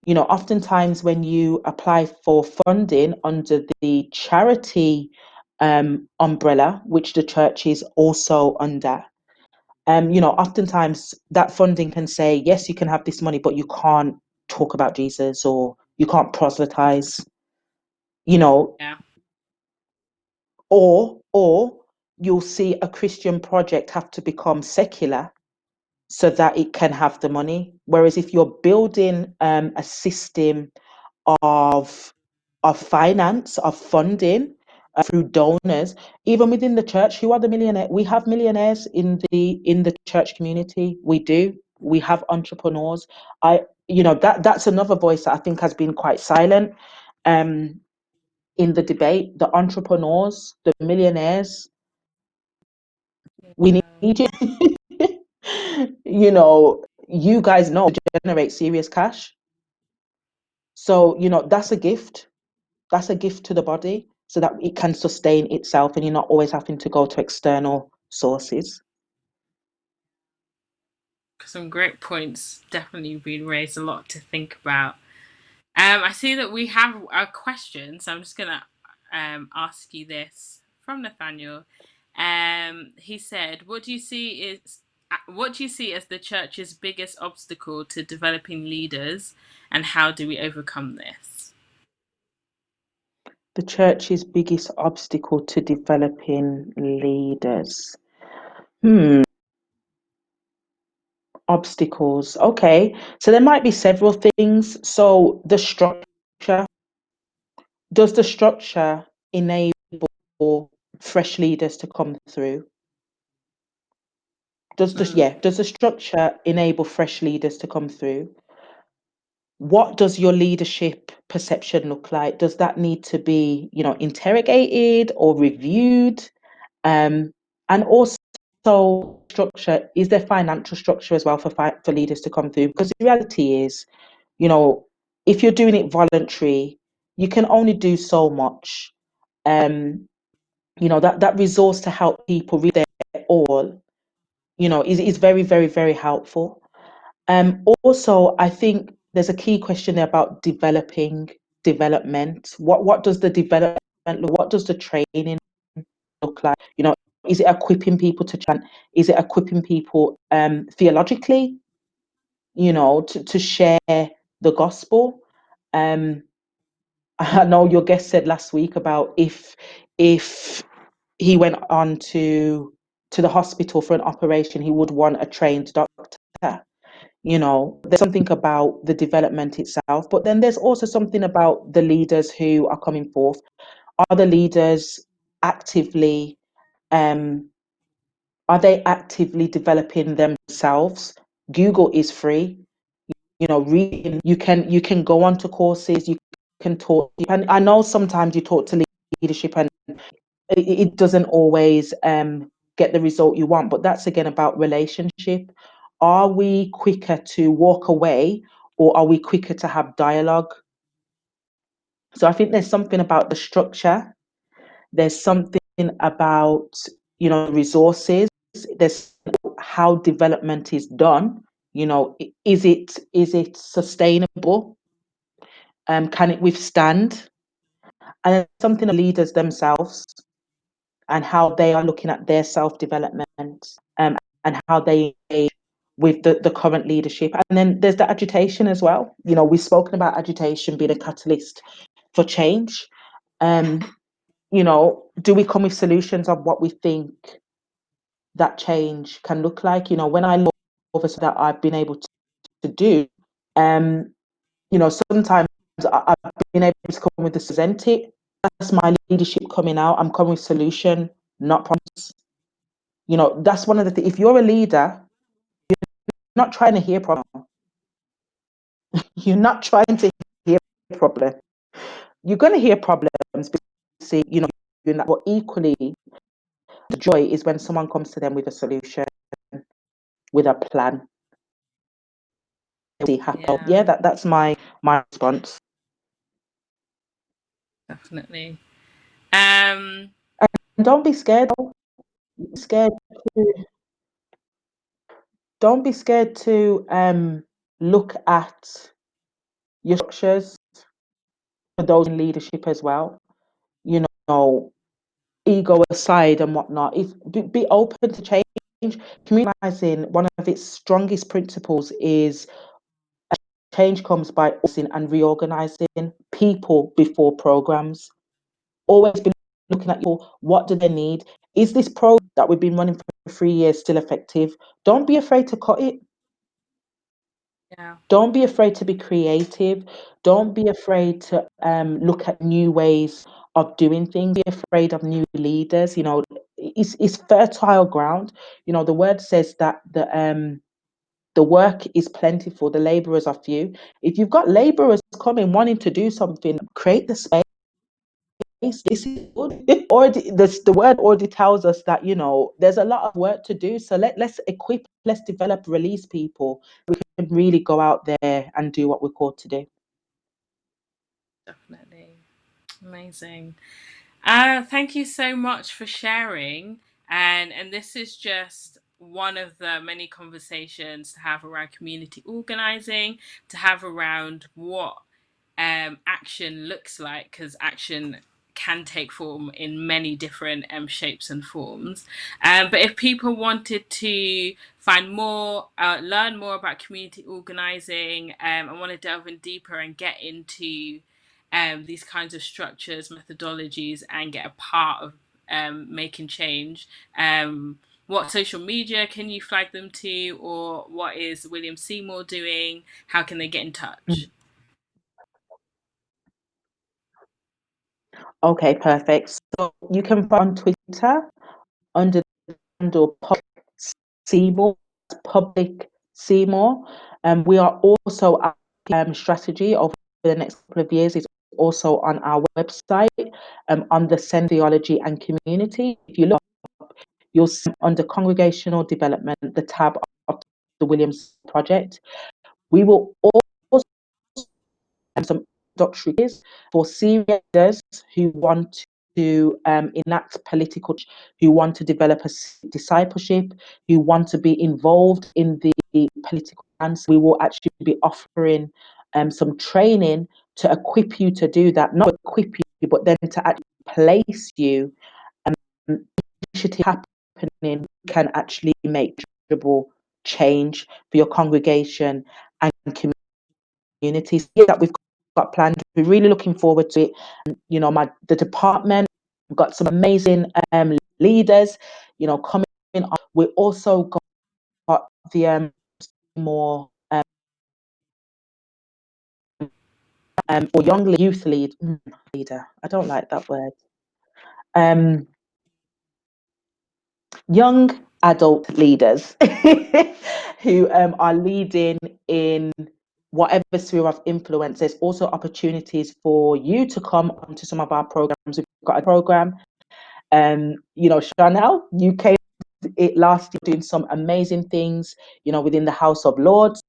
oftentimes when you apply for funding under the charity umbrella, which the church is also under, oftentimes that funding can say, yes, you can have this money, but you can't talk about Jesus, or you can't proselytize, Yeah. or you'll see a Christian project have to become secular so that it can have the money. Whereas if you're building a system of finance, of funding, through donors, even within the church, who are the millionaire? We have millionaires in the church community. We do. We have entrepreneurs. That's another voice that I think has been quite silent in the debate. The entrepreneurs, the millionaires, we need you. You guys know to generate serious cash. So, that's a gift. That's a gift to the body, so that it can sustain itself and you're not always having to go to external sources. Some great points definitely been raised, a lot to think about. I see that we have a question, so I'm just gonna ask you this from Nathaniel. He said, what do you see as the church's biggest obstacle to developing leaders, and how do we overcome this? The church's biggest obstacle to developing leaders. Obstacles. Okay. So there might be several things. So the structure. Does the structure enable fresh leaders to come through? Does the structure enable fresh leaders to come through? What does your leadership perception look like? Does that need to be, interrogated or reviewed? And also, also structure, is there financial structure as well for leaders to come through? Because the reality is, if you're doing it voluntary, you can only do so much. That resource to help people read their all, is very, very, very helpful. Also, I think there's a key question there about development. What does the development look? What does the training look like? Is it equipping people to chant? Is it equipping people theologically? To share the gospel. I know your guest said last week about if he went on to the hospital for an operation, he would want a trained doctor. There's something about the development itself, but then there's also something about the leaders who are coming forth. Are the leaders actively developing themselves? Google is free. Reading, you can go on to courses, you can talk, and I know sometimes you talk to leadership and it doesn't always get the result you want, but that's again about relationship. Are we quicker to walk away, or are we quicker to have dialogue? So I think there's something about the structure, there's something about resources, there's how development is done. Is it sustainable? Can it withstand? And then something leaders themselves and how they are looking at their self-development, and how they engage with the current leadership. And then there's the agitation as well. We've spoken about agitation being a catalyst for change. Do we come with solutions of what we think that change can look like? When I look over that I've been able to do, sometimes I've been able to come with the present it. That's my leadership coming out. I'm coming with solution, not promise. That's one of the things. If you're a leader, you're not trying to hear problem. You're not trying to hear problem. You're going to hear problems. See, but equally, the joy is when someone comes to them with a solution, with a plan. Yeah, that's my response. Definitely. And don't be scared. Don't be scared to look at your structures for those in leadership as well. Ego aside and whatnot. Be open to change. Communizing, one of its strongest principles is change comes by and reorganizing people before programs. Always be looking at what do they need? Is this program that we've been running for 3 years still effective? Don't be afraid to cut it. Yeah. Don't be afraid to be creative. Don't be afraid to look at new ways of doing things. Be afraid of new leaders. It's fertile ground. The word says that the work is plentiful, the laborers are few. If you've got laborers coming wanting to do something, create the space. This is good. The word already tells us that there's a lot of work to do. So let's equip, let's develop, release people. We can really go out there and do what we're called to do. Definitely. Amazing. Thank you so much for sharing. And this is just one of the many conversations to have around community organizing, to have around what action looks like, because action can take form in many different shapes and forms. But if people wanted to find more, learn more about community organizing, and want to delve in deeper and get into these kinds of structures, methodologies, and get a part of making change, what social media can you flag them to, or what is William Seymour doing? How can they get in touch? Okay, perfect. So you can find on Twitter under the handle Seymour, public Seymour. We are also at strategy over the next couple of years is also on our website, on the Theology and Community. If you look, you'll see under congregational development the tab of the Williams Project. We will also have some doctrines for senior leaders who want to enact political, who want to develop a discipleship, who want to be involved in the political dance. We will actually be offering some training to equip you to do that, not equip you, but then to actually place you. Initiative happening can actually make tangible change for your congregation and communities that we've got planned. We're really looking forward to it. And, the department, we've got some amazing leaders, coming on. We also got the more or young youth leader. I don't like that word. Young adult leaders who are leading in whatever sphere of influence. There's also opportunities for you to come onto some of our programs. We've got a program, Chanel, you came it last year doing some amazing things, within the House of Lords,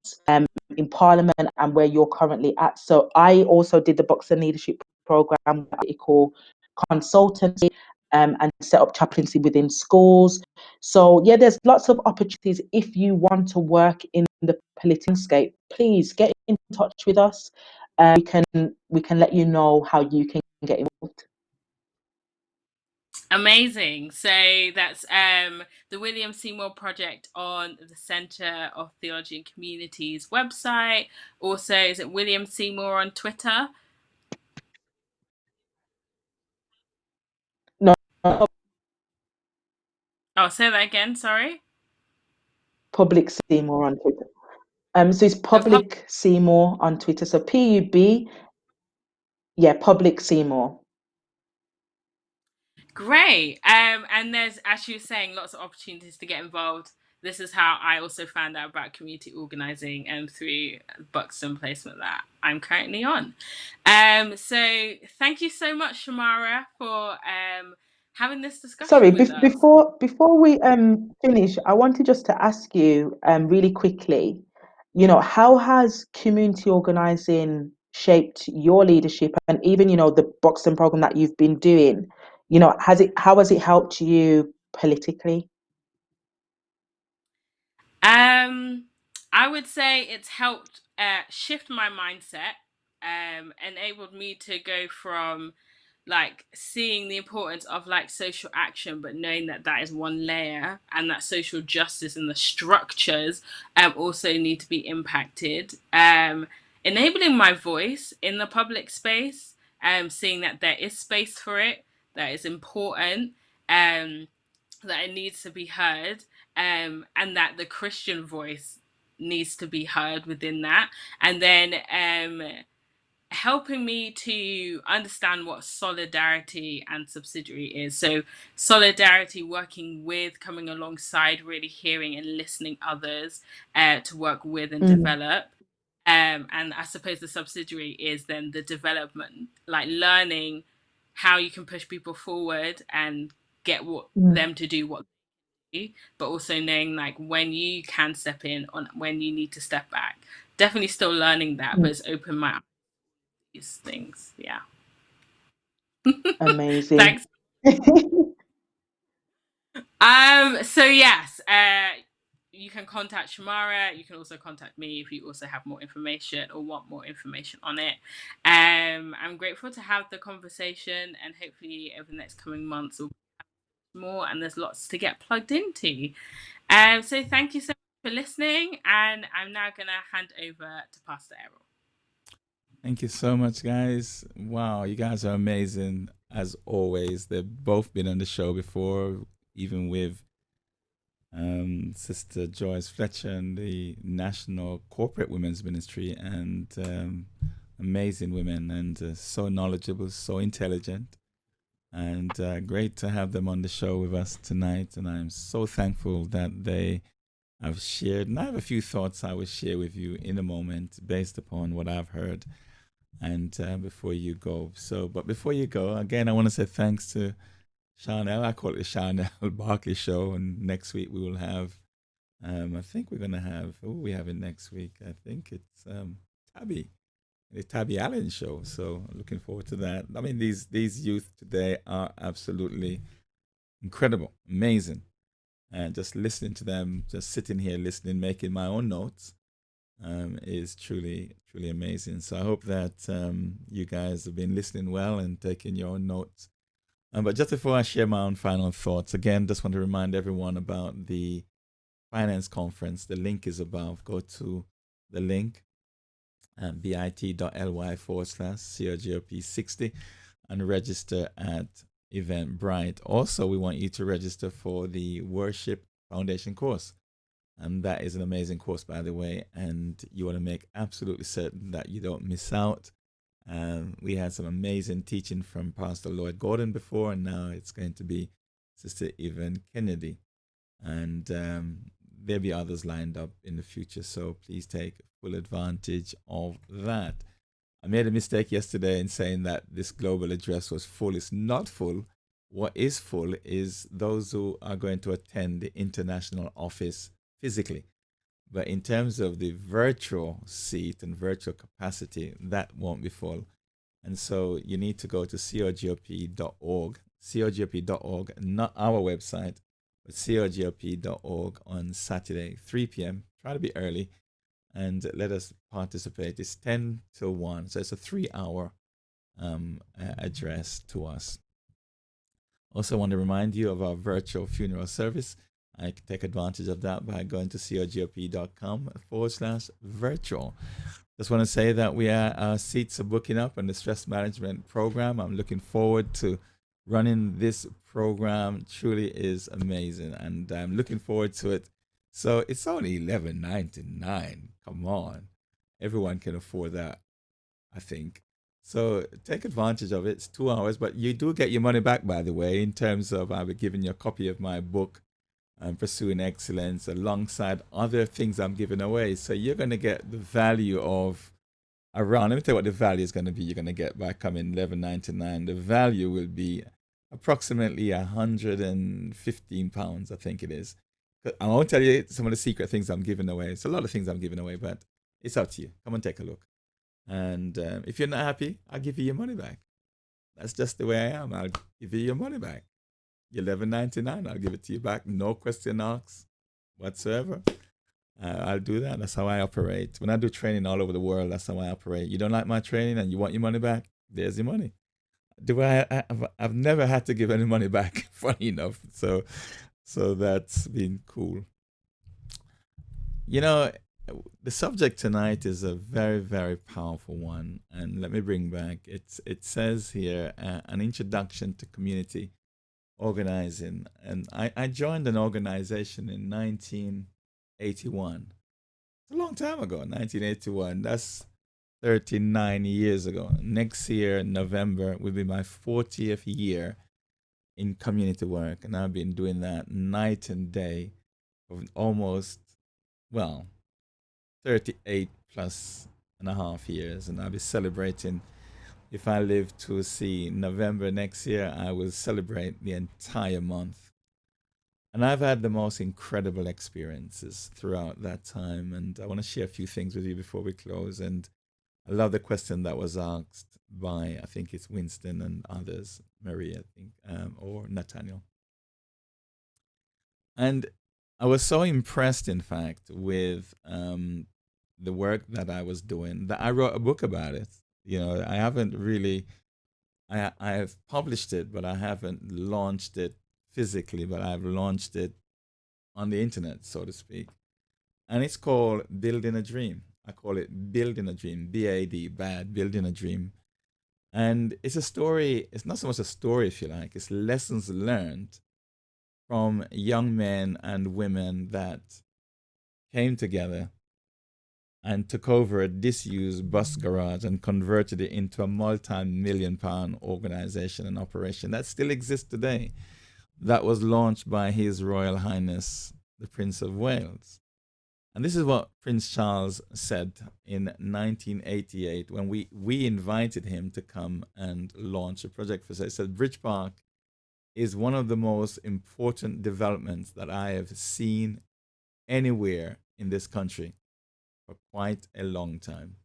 in Parliament, and where you're currently at. So I also did the Box and Leadership program, what we call consultancy, and set up chaplaincy within schools. So yeah, there's lots of opportunities. If you want to work in the political landscape, please get in touch with us. We can let you know how you can get involved. Amazing. So that's the William Seymour Project on the Centre of Theology and Communities website. Also, is it William Seymour on Twitter? No, Oh, say that again. Sorry. Public Seymour on Twitter. So it's Public Seymour on Twitter. So PUB, yeah, Public Seymour. Great. And there's, as you were saying, lots of opportunities to get involved. This is how I also found out about community organising through Buxton placement that I'm currently on. So thank you so much, Samara, for having this Sorry, discussion with us. before we finish, I wanted just to ask you really quickly, how has community organising shaped your leadership and even, the Buxton program that you've been doing? How has it helped you politically? I would say it's helped shift my mindset, enabled me to go from like seeing the importance of like social action, but knowing that that is one layer, and that social justice and the structures also need to be impacted. Enabling my voice in the public space, seeing that there is space for it, that is important, that it needs to be heard, and that the Christian voice needs to be heard within that, and then helping me to understand what solidarity and subsidiary is. So solidarity, working with, coming alongside, really hearing and listening others to work with and develop. And I suppose the subsidiary is then the development, like learning how you can push people forward and get them to do what they do, but also knowing like when you can step in, on when you need to step back. Definitely still learning that, but it's opened my eyes to these things. Yeah. Amazing. Thanks. So yes, you can contact Samara. You can also contact me if you also have more information or want more information on it. I'm grateful to have the conversation, and hopefully over the next coming months we'll have more, and there's lots to get plugged into. So thank you so much for listening, and I'm now gonna hand over to Pastor Errol. Thank you so much, guys. Wow, you guys are amazing as always. They've both been on the show before, even with Sister Joyce Fletcher and the National Corporate Women's Ministry, and amazing women, and so knowledgeable, so intelligent, and great to have them on the show with us tonight. And I'm so thankful that they have shared. And I have a few thoughts I will share with you in a moment based upon what I've heard. And before you go, but before you go, again, I want to say thanks to Charnel. I call it the Charnel Barkley Show. And next week we will have, I think we're going to have, who we having next week? I think it's Tabby, the Tabby Allen Show. So looking forward to that. I mean, these youth today are absolutely incredible, amazing. And just listening to them, just sitting here listening, making my own notes, is truly, truly amazing. So I hope that you guys have been listening well and taking your own notes. But just before I share my own final thoughts, again, just want to remind everyone about the finance conference. The link is above. Go to the link, bit.ly/COGOP60, and register at Eventbrite. Also, we want you to register for the Worship Foundation course. And that is an amazing course, by the way, and you want to make absolutely certain that you don't miss out. We had some amazing teaching from Pastor Lloyd Gordon before, and now it's going to be Sister Yvonne Kennedy. And there'll be others lined up in the future, so please take full advantage of that. I made a mistake yesterday in saying that this global address was full. It's not full. What is full is those who are going to attend the international office physically. But in terms of the virtual seat and virtual capacity, that won't be full. And so you need to go to cogop.org, cogop.org, not our website, but cogop.org on Saturday, 3 p.m. Try to be early and let us participate. It's 10 till 1, so it's a 3-hour address to us. Also want to remind you of our virtual funeral service. I can take advantage of that by going to cogop.com/virtual. Just want to say that our seats are booking up in the stress management program. I'm looking forward to running this program. Truly is amazing, and I'm looking forward to it. So it's only $11.99. Come on, everyone can afford that, I think. So take advantage of it. It's 2 hours, but you do get your money back, by the way, in terms of I'll be giving you a copy of my book, Pursuing Excellence, alongside other things I'm giving away. So you're going to get the value of around, let me tell you what the value is going to be. You're going to get by coming $11.99. The value will be approximately £115, I think it is. I won't tell you some of the secret things I'm giving away. It's a lot of things I'm giving away, but it's up to you. Come and take a look. And if you're not happy, I'll give you your money back. That's just the way I am. I'll give you your money back. $11.99, I'll give it to you back. No question asked whatsoever. I'll do that. That's how I operate. When I do training all over the world, that's how I operate. You don't like my training and you want your money back? There's your money. I've never had to give any money back, funny enough. So that's been cool. You know, the subject tonight is a very, very powerful one. And let me bring back, it says here, an introduction to community organizing. And I joined an organization in 1981. It's a long time ago, 1981. That's 39 years ago. Next year, November, will be my 40th year in community work. And I've been doing that night and day for almost, 38 plus and a half years. And I'll be celebrating. If I live to see November next year, I will celebrate the entire month. And I've had the most incredible experiences throughout that time. And I want to share a few things with you before we close. And I love the question that was asked by, I think it's Winston and others, Maria, I think, or Nathaniel. And I was so impressed, in fact, with the work that I was doing that I wrote a book about it. You know, I haven't really, I have published it, but I haven't launched it physically, but I've launched it on the internet, so to speak. And it's called Building a Dream. I call it Building a Dream, B-A-D, bad, Building a Dream. And it's a story, it's not so much a story, if you like, it's lessons learned from young men and women that came together and took over a disused bus garage and converted it into a multi-million-pound organization and operation that still exists today. That was launched by His Royal Highness, the Prince of Wales. And this is what Prince Charles said in 1988 when we invited him to come and launch a project for us. He said, Bridge Park is one of the most important developments that I have seen anywhere in this country for quite a long time.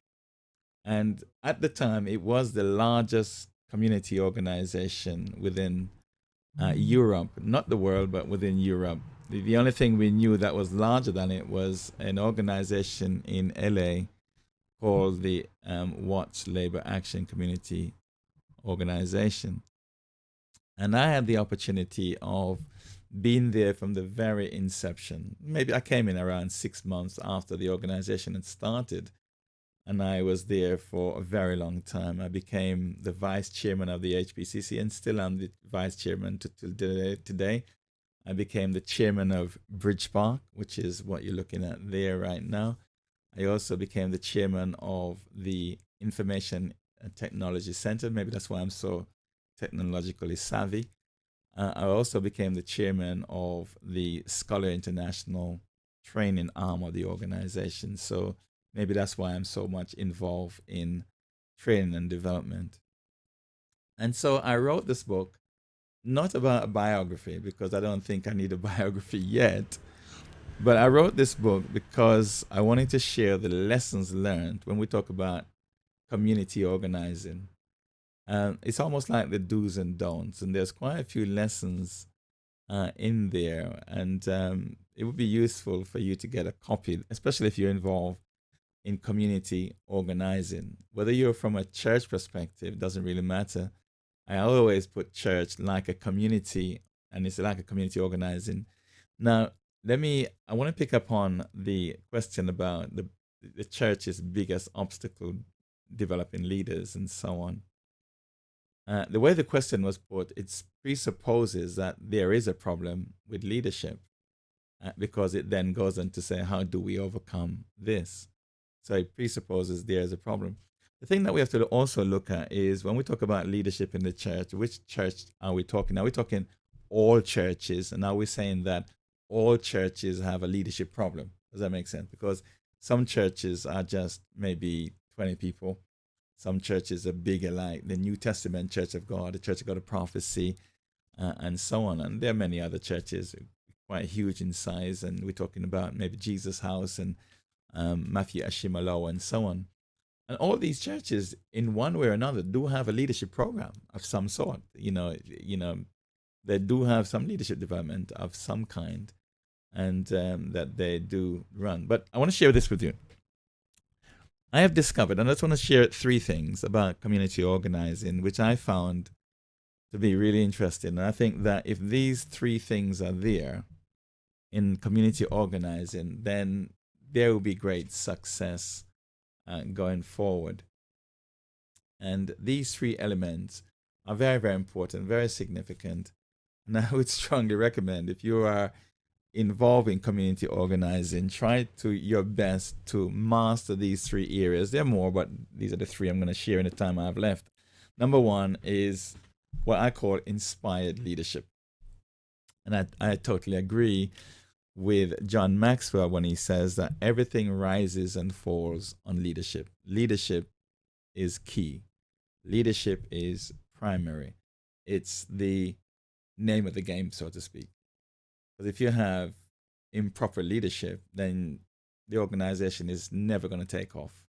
And at the time, it was the largest community organization within Europe, not the world, but within Europe. The only thing we knew that was larger than it was an organization in LA called the Watch Labor Action Community Organization. And I had the opportunity of being there from the very inception. Maybe I came in around 6 months after the organization had started, and I was there for a very long time. I became the vice chairman of the HPCC, and still am the vice chairman till today. I became the chairman of Bridge Park, which is what you're looking at there right now. I also became the chairman of the Information and Technology Center. Maybe that's why I'm so technologically savvy. I also became the chairman of the Scholar International training arm of the organization. So maybe that's why I'm so much involved in training and development. And so I wrote this book, not about a biography, because I don't think I need a biography yet. But I wrote this book because I wanted to share the lessons learned when we talk about community organizing. It's almost like the do's and don'ts, and there's quite a few lessons in there. And it would be useful for you to get a copy, especially if you're involved in community organizing. Whether you're from a church perspective, doesn't really matter. I always put church like a community, and it's like a community organizing. Now, I want to pick up on the question about the church's biggest obstacle developing leaders and so on. The way the question was put, it presupposes that there is a problem with leadership, because it then goes on to say, how do we overcome this? So it presupposes there is a problem. The thing that we have to also look at is when we talk about leadership in the church, which church are we talking? Are we talking all churches? And are we saying that all churches have a leadership problem? Does that make sense? Because some churches are just maybe 20 people. Some churches are bigger, like the New Testament Church of God, the Church of God of Prophecy, and so on. And there are many other churches quite huge in size. And we're talking about maybe Jesus House and Matthew Ashimalo and so on. And all these churches, in one way or another, do have a leadership program of some sort. They do have some leadership development of some kind, and that they do run. But I want to share this with you. I have discovered, and I just want to share 3 things about community organizing, which I found to be really interesting. And I think that if these 3 things are there in community organizing, then there will be great success going forward. And these 3 elements are very, very important, very significant. And I would strongly recommend, if you are involved in community organizing, try your best to master these 3 areas. There are more, but these are the 3 I'm going to share in the time I have left. Number 1 is what I call inspired leadership. And I totally agree with John Maxwell when he says that everything rises and falls on leadership. Leadership is key. Leadership is primary. It's the name of the game, so to speak. Because if you have improper leadership, then the organization is never going to take off.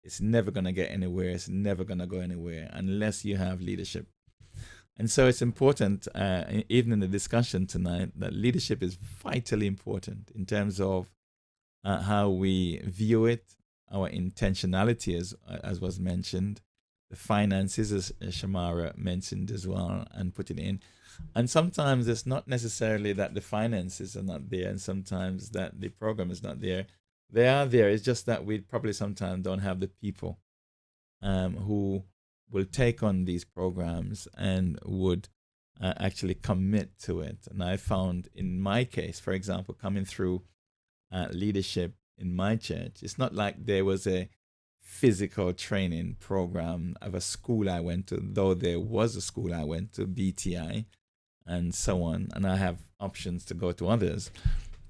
It's never going to get anywhere. It's never going to go anywhere unless you have leadership. And so it's important, even in the discussion tonight, that leadership is vitally important in terms of how we view it, our intentionality, as was mentioned, the finances, as Samara mentioned as well, and put it in. And sometimes it's not necessarily that the finances are not there, and sometimes that the program is not there. They are there. It's just that we probably sometimes don't have the people who will take on these programs and would actually commit to it. And I found in my case, for example, coming through leadership in my church, it's not like there was a physical training program of a school I went to, though there was a school I went to, BTI, and so on. And I have options to go to others.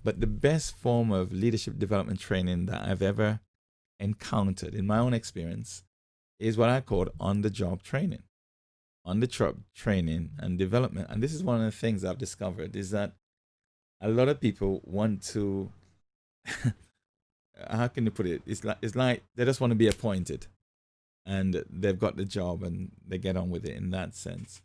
But the best form of leadership development training that I've ever encountered in my own experience is what I call on-the-job training. on the job training and development. And this is one of the things I've discovered is that a lot of people want to, how can you put it? It's like they just want to be appointed and they've got the job and they get on with it in that sense.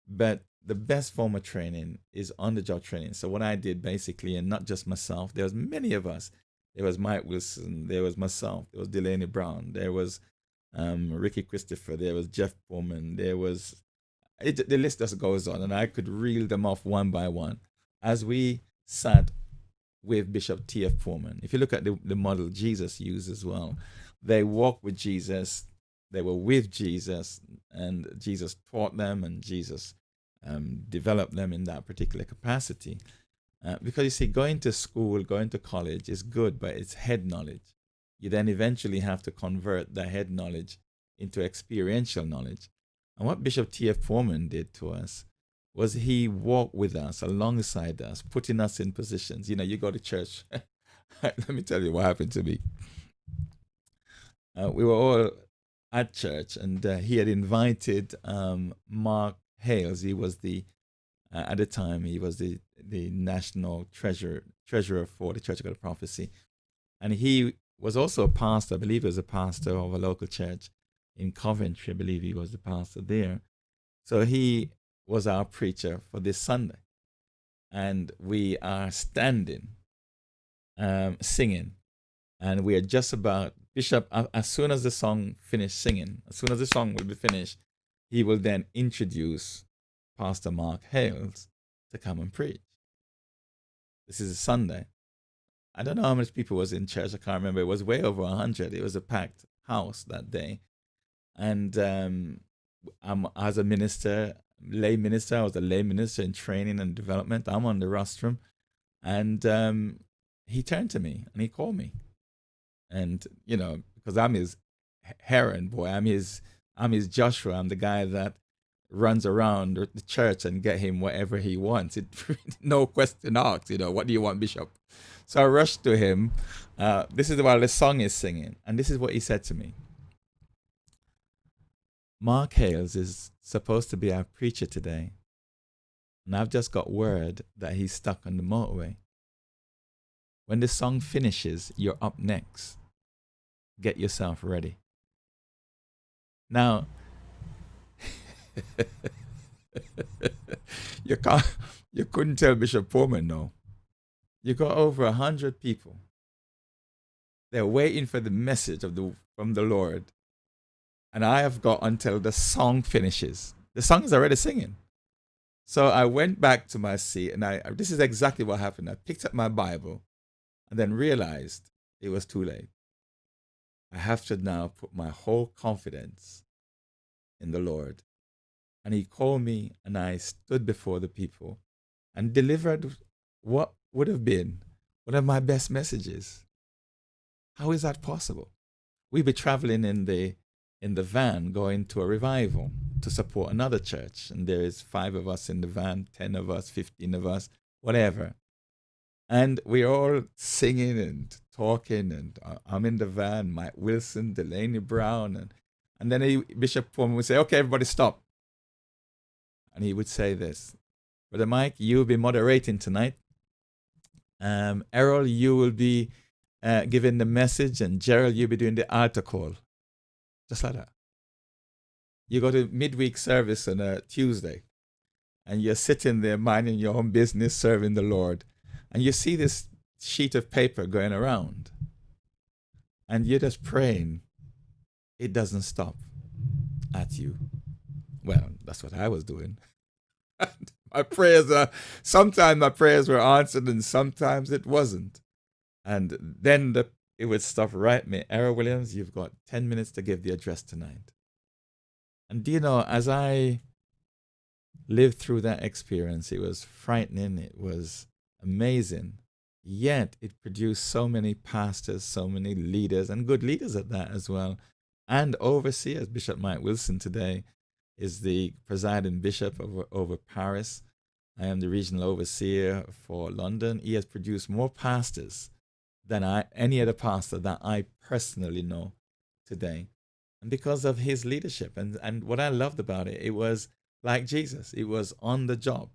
But the best form of training is on the job training. So what I did basically, and not just myself, there was many of us. There was Mike Wilson, there was myself, there was Delaney Brown, there was Ricky Christopher, there was Jeff Pullman, there was the list just goes on, and I could reel them off one by one as we sat with Bishop T.F. Pullman. If you look at the model Jesus used as well, they walked with Jesus, they were with Jesus, and Jesus taught them, and Jesus developed them in that particular capacity. Because you see, going to school, going to college is good, but it's head knowledge. You then eventually have to convert that head knowledge into experiential knowledge. And what Bishop T.F. Pullman did to us was he walked with us, alongside us, putting us in positions. You know, you go to church. Let me tell you what happened to me. We were all at church, and he had invited Mark Hales. He was at the time, he was the national treasurer for the Church of God Prophecy. And he was also a pastor. I believe he was a pastor of a local church in Coventry. I believe he was the pastor there. So he was our preacher for this Sunday. And we are standing, singing. And we are just about, Bishop, as soon as the song finished singing, as soon as the song will be finished, he will then introduce Pastor Mark Hales to come and preach. This is a Sunday. I don't know how many people was in church. I can't remember. It was way over 100. It was a packed house that day. And I'm, as a minister, lay minister, I was a lay minister in training and development. I'm on the rostrum. And he turned to me and he called me. And, you know, because I'm his Heron boy, I'm his Joshua. I'm the guy that runs around the church and get him whatever he wants. No question asked, you know, what do you want, Bishop? So I rushed to him. This is while the song is singing. And this is what he said to me. Mark Hales is supposed to be our preacher today. And I've just got word that he's stuck on the motorway. When the song finishes, you're up next. Get yourself ready. Now, you couldn't tell Bishop Pullman no. You got over 100 people. They're waiting for the message from the Lord. And I have got until the song finishes. The song is already singing. So I went back to my seat, and this is exactly what happened. I picked up my Bible and then realized it was too late. I have to now put my whole confidence in the Lord. And he called me, and I stood before the people and delivered what would have been one of my best messages. How is that possible? We'd be traveling in the van going to a revival to support another church. And there is 5 of us in the van, 10 of us, 15 of us, whatever. And we're all singing and talking, and I'm in the van, Mike Wilson, Delaney Brown, and then Bishop Pullman would say, okay, everybody stop. And he would say this, Brother Mike, you'll be moderating tonight. Errol, you will be giving the message, and Gerald, you'll be doing the altar call. Just like that. You go to midweek service on a Tuesday, and you're sitting there minding your own business, serving the Lord. And you see this sheet of paper going around, and you're just praying. It doesn't stop at you. Well, that's what I was doing. My prayers sometimes my prayers were answered, and sometimes it wasn't. And then it would stop right me. Errol Williams, you've got 10 minutes to give the address tonight. And do you know, as I lived through that experience, it was frightening. It was amazing. Yet it produced so many pastors, so many leaders, and good leaders at that as well, and overseers. Bishop Mike Wilson today is the presiding bishop over Paris. I am the regional overseer for London. He has produced more pastors than any other pastor that I personally know today. and because of his leadership. And what I loved about it, it was like Jesus. It was on the job.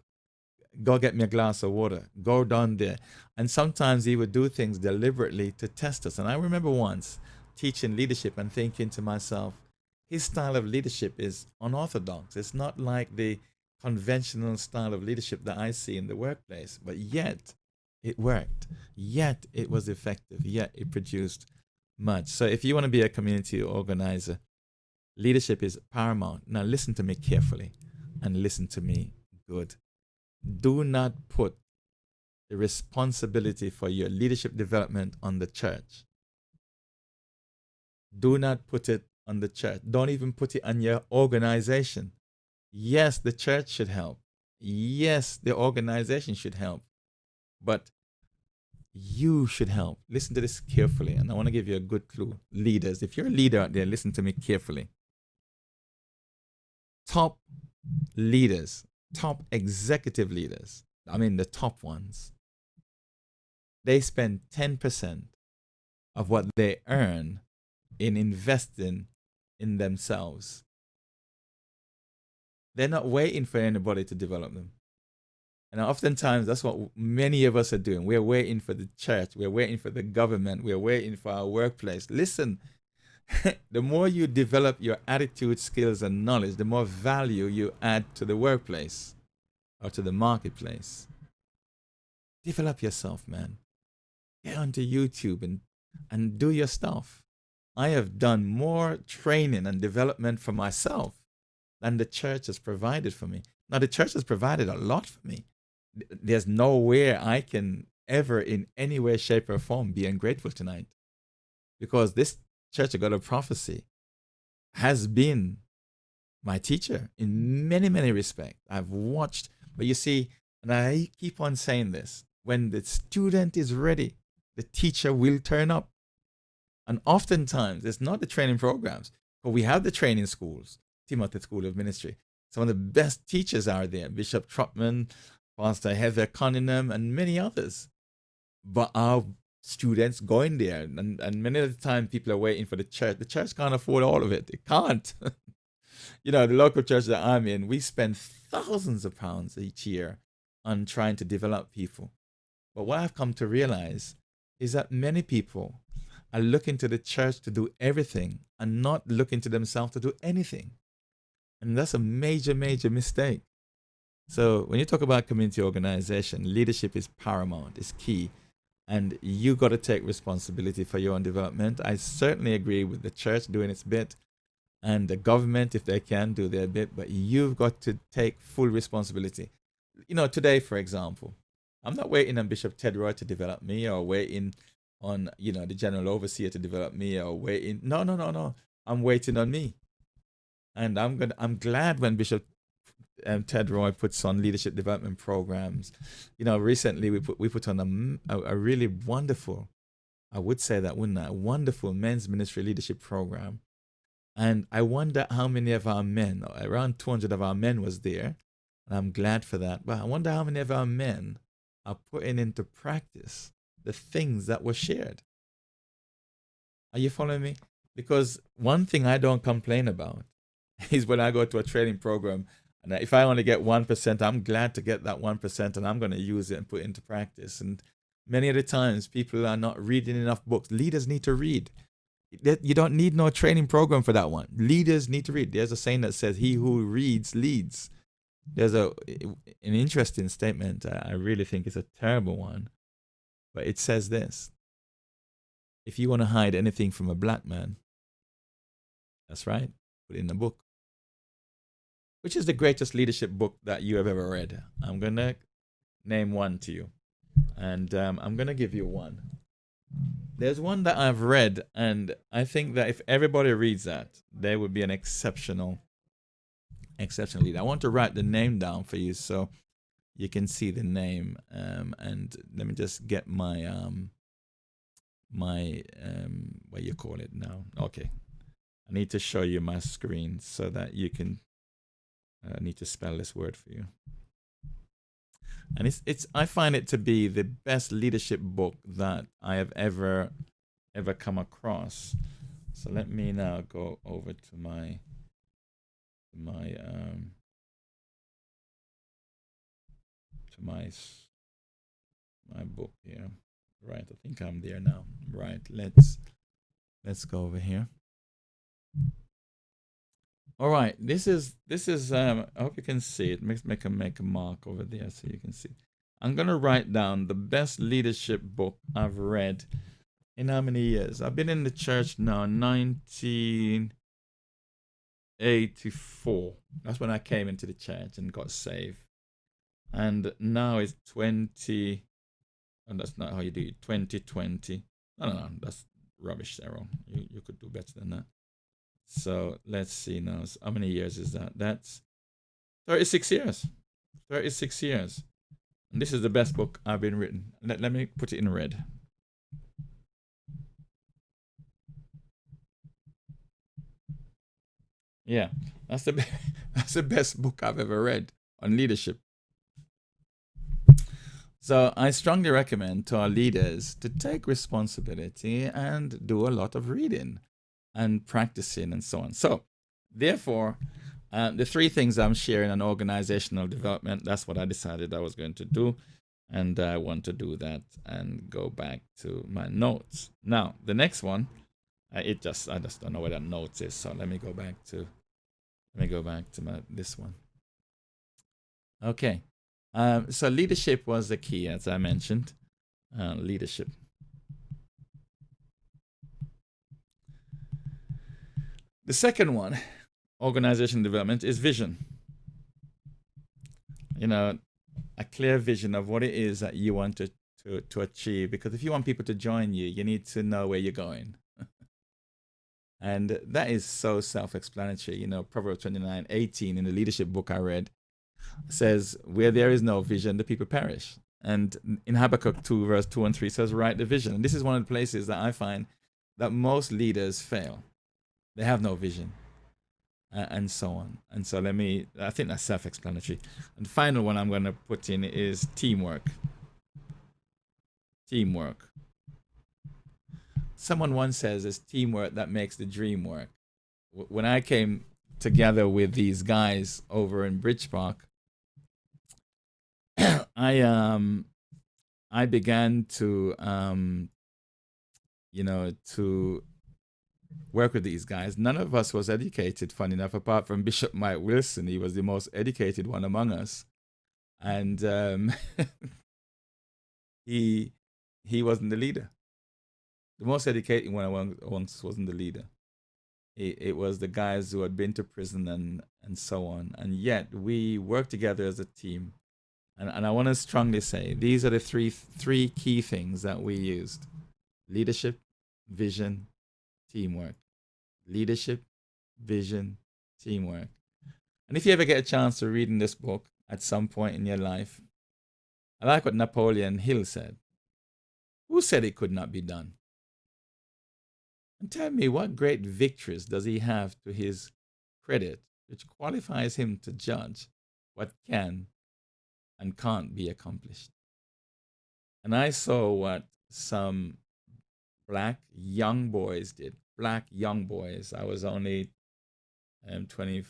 Go get me a glass of water. Go down there. And sometimes he would do things deliberately to test us. And I remember once teaching leadership and thinking to myself, his style of leadership is unorthodox. It's not like the conventional style of leadership that I see in the workplace. But yet it worked. Yet it was effective. Yet it produced much. So if you want to be a community organizer, leadership is paramount. Now listen to me carefully and listen to me good. Do not put the responsibility for your leadership development on the church. Do not put it on the church. Don't even put it on your organization. Yes, the church should help. Yes, the organization should help. But you should help. Listen to this carefully, and I want to give you a good clue. Leaders, if you're a leader out there, listen to me carefully. Top leaders, top executive leaders, I mean the top ones, they spend 10% of what they earn in investing in themselves. They're not waiting for anybody to develop them. And oftentimes that's what many of us are doing. We're waiting for the church. We're waiting for the government. We're waiting for our workplace. Listen, the more you develop your attitude, skills, and knowledge, the more value you add to the workplace or to the marketplace. Develop yourself, man. Get onto YouTube and do your stuff. I have done more training and development for myself than the church has provided for me. Now, the church has provided a lot for me. There's nowhere I can ever in any way, shape, or form be ungrateful tonight, because this Church of God of Prophecy has been my teacher in many, many respects. I've watched, but you see, and I keep on saying this, when the student is ready, the teacher will turn up. And oftentimes, it's not the training programs, but we have the training schools, Timothy School of Ministry. Some of the best teachers are there, Bishop Trotman, Pastor Heather Cunningham, and many others. But our students going there, and many of the time people are waiting for the church. The church can't afford all of it. It can't. You know, the local church that I'm in, we spend thousands of pounds each year on trying to develop people. But what I've come to realize is that many people are looking to the church to do everything and not looking to themselves to do anything. And that's a major, major mistake. So when you talk about community organization, leadership is paramount, it's key. And you got to take responsibility for your own development. I certainly agree with the church doing its bit, and the government, if they can, do their bit. But you've got to take full responsibility. You know, today, for example, I'm not waiting on Bishop Ted Roy to develop me, or waiting on, you know, the general overseer to develop me, or waiting. No. I'm waiting on me. And I'm glad when Bishop Ted Roy puts on leadership development programs. You know, recently we put on a really wonderful, I would say that, wouldn't I? A wonderful men's ministry leadership program. And I wonder how many of our men, around 200 of our men was there, and I'm glad for that. But I wonder how many of our men are putting into practice the things that were shared. Are you following me? Because one thing I don't complain about is when I go to a training program, and if I only get 1%, I'm glad to get that 1%, and I'm going to use it and put it into practice. And many of the times, people are not reading enough books. Leaders need to read. You don't need no training program for that one. Leaders need to read. There's a saying that says, "He who reads leads." There's an interesting statement. I really think it's a terrible one, but it says this: if you want to hide anything from a black man, that's right, put it in a book. Which is the greatest leadership book that you have ever read? I'm going to name one to you. And I'm going to give you one. There's one that I've read, and I think that if everybody reads that, they would be an exceptional leader. I want to write the name down for you so you can see the name. And let me just get my, what you call it now? Okay. I need to show you my screen so that you can, I need to spell this word for you. And it's I find it to be the best leadership book that I have ever come across. So let me now go over to my book here. Right, I think I'm there now. Right, let's go over here. All right, this is I hope you can see it. Make a mark over there so you can see. I'm gonna write down the best leadership book I've read in how many years? I've been in the church now, 1984. That's when I came into the church and got saved. And now it's 20. And that's not how you do it. 2020. No, that's rubbish, Errol. You could do better than that. So let's see now. So how many years is that? That's 36 years. 36 years. And this is the best book I've been written. Let me put it in red. Yeah, that's the best book I've ever read on leadership. So I strongly recommend to our leaders to take responsibility and do a lot of reading and practicing and so on. So therefore, the 3 things I'm sharing on organizational development, that's what I decided I was going to do. And I want to do that and go back to my notes. Now, the next one, I just don't know where that notes is. So let me go back to this one. Okay. So leadership was the key, as I mentioned. Leadership. The second one, organization development, is vision. You know, a clear vision of what it is that you want to achieve. Because if you want people to join you, you need to know where you're going. And that is so self-explanatory. You know, Proverbs 29:18 in the leadership book I read says, where there is no vision, the people perish. And in Habakkuk 2, verse 2 and 3 says, write the vision. And this is one of the places that I find that most leaders fail. They have no vision, and so on. And so I think that's self-explanatory. And the final one I'm going to put in is teamwork. Teamwork. Someone once says it's teamwork that makes the dream work. When I came together with these guys over in Bridge Park, I began to to work with these guys. None of us was educated, funny enough, apart from Bishop Mike Wilson. He was the most educated one among us, and he wasn't the leader. The most educated one amongst us wasn't the leader. It was the guys who had been to prison and so on. And yet we worked together as a team. And I want to strongly say these are the three key things that we used: leadership, vision, teamwork. Leadership, vision, teamwork. And if you ever get a chance to read in this book at some point in your life, I like what Napoleon Hill said. Who said it could not be done? And tell me, what great victories does he have to his credit, which qualifies him to judge what can and can't be accomplished? And I saw what some black young boys did. Black young boys. I was only 20.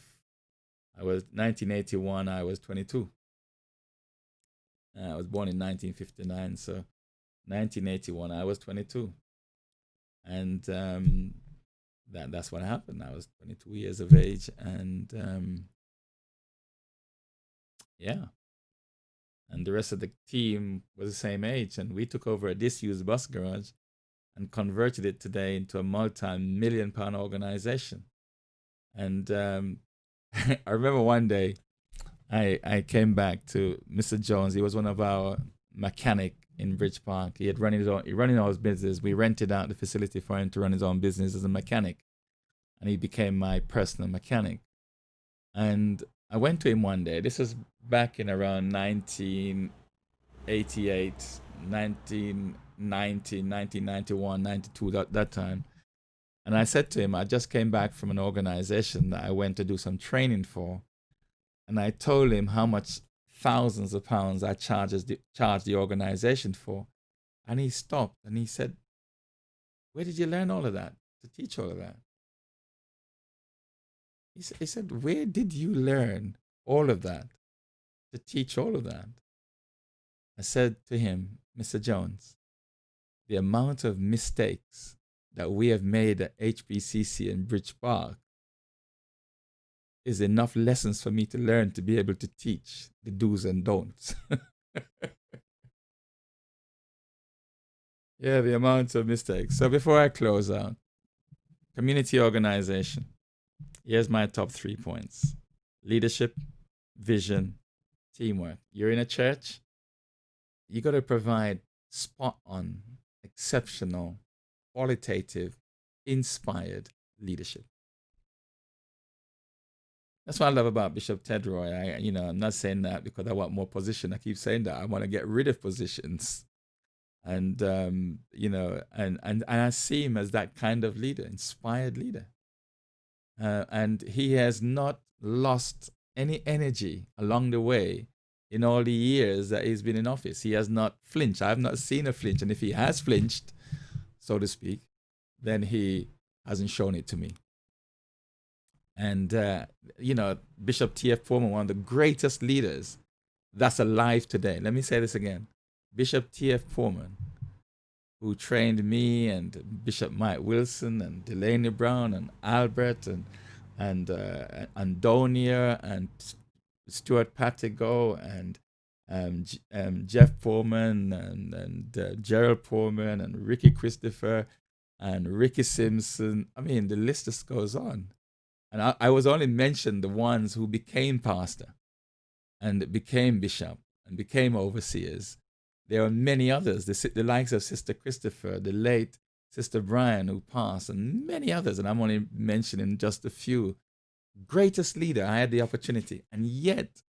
I was 1981. I was 22. I was born in 1959, so 1981. I was 22. And that's what happened. I was 22 years of age, and and the rest of the team was the same age, and we took over a disused bus garage and converted it today into a multi-million-pound organization. And I remember one day I came back to Mr. Jones. He was one of our mechanic in Bridge Park. He had running his business. We rented out the facility for him to run his own business as a mechanic, and he became my personal mechanic. And I went to him one day. This was back in around 1988, 1990, 1991, 92, that time. And I said to him, I just came back from an organization that I went to do some training for. And I told him how much thousands of pounds I charged the organization for. And he stopped and he said, where did you learn all of that to teach all of that. He said, where did you learn all of that to teach all of that? I said to him, Mr. Jones, the amount of mistakes that we have made at HBCC and Bridge Park is enough lessons for me to learn to be able to teach the do's and don'ts. Yeah, the amount of mistakes. So before I close out, community organization. Here's my top 3 points: leadership, vision, teamwork. You're in a church, you got to provide spot on, exceptional, qualitative, inspired leadership. That's what I love about Bishop Ted Roy. I'm not saying that because I want more position. I keep saying that I want to get rid of positions, and and I see him as that kind of leader, inspired leader, and he has not lost any energy along the way in all the years that he's been in office. He has not flinched. I have not seen a flinch, and if he has flinched, so to speak, then he hasn't shown it to me. And, Bishop T.F. Foreman, one of the greatest leaders that's alive today. Let me say this again. Bishop T.F. Foreman, who trained me and Bishop Mike Wilson and Delaney Brown and Albert and Andonia and Stuart Patigo and Jeff Foreman and Gerald Foreman and Ricky Christopher and Ricky Simpson. I mean, the list just goes on. And I was only mentioned the ones who became pastor and became bishop and became overseers. There are many others, the likes of Sister Christopher, the late Sister Brian who passed, and many others, and I'm only mentioning just a few. Greatest leader, I had the opportunity, and yet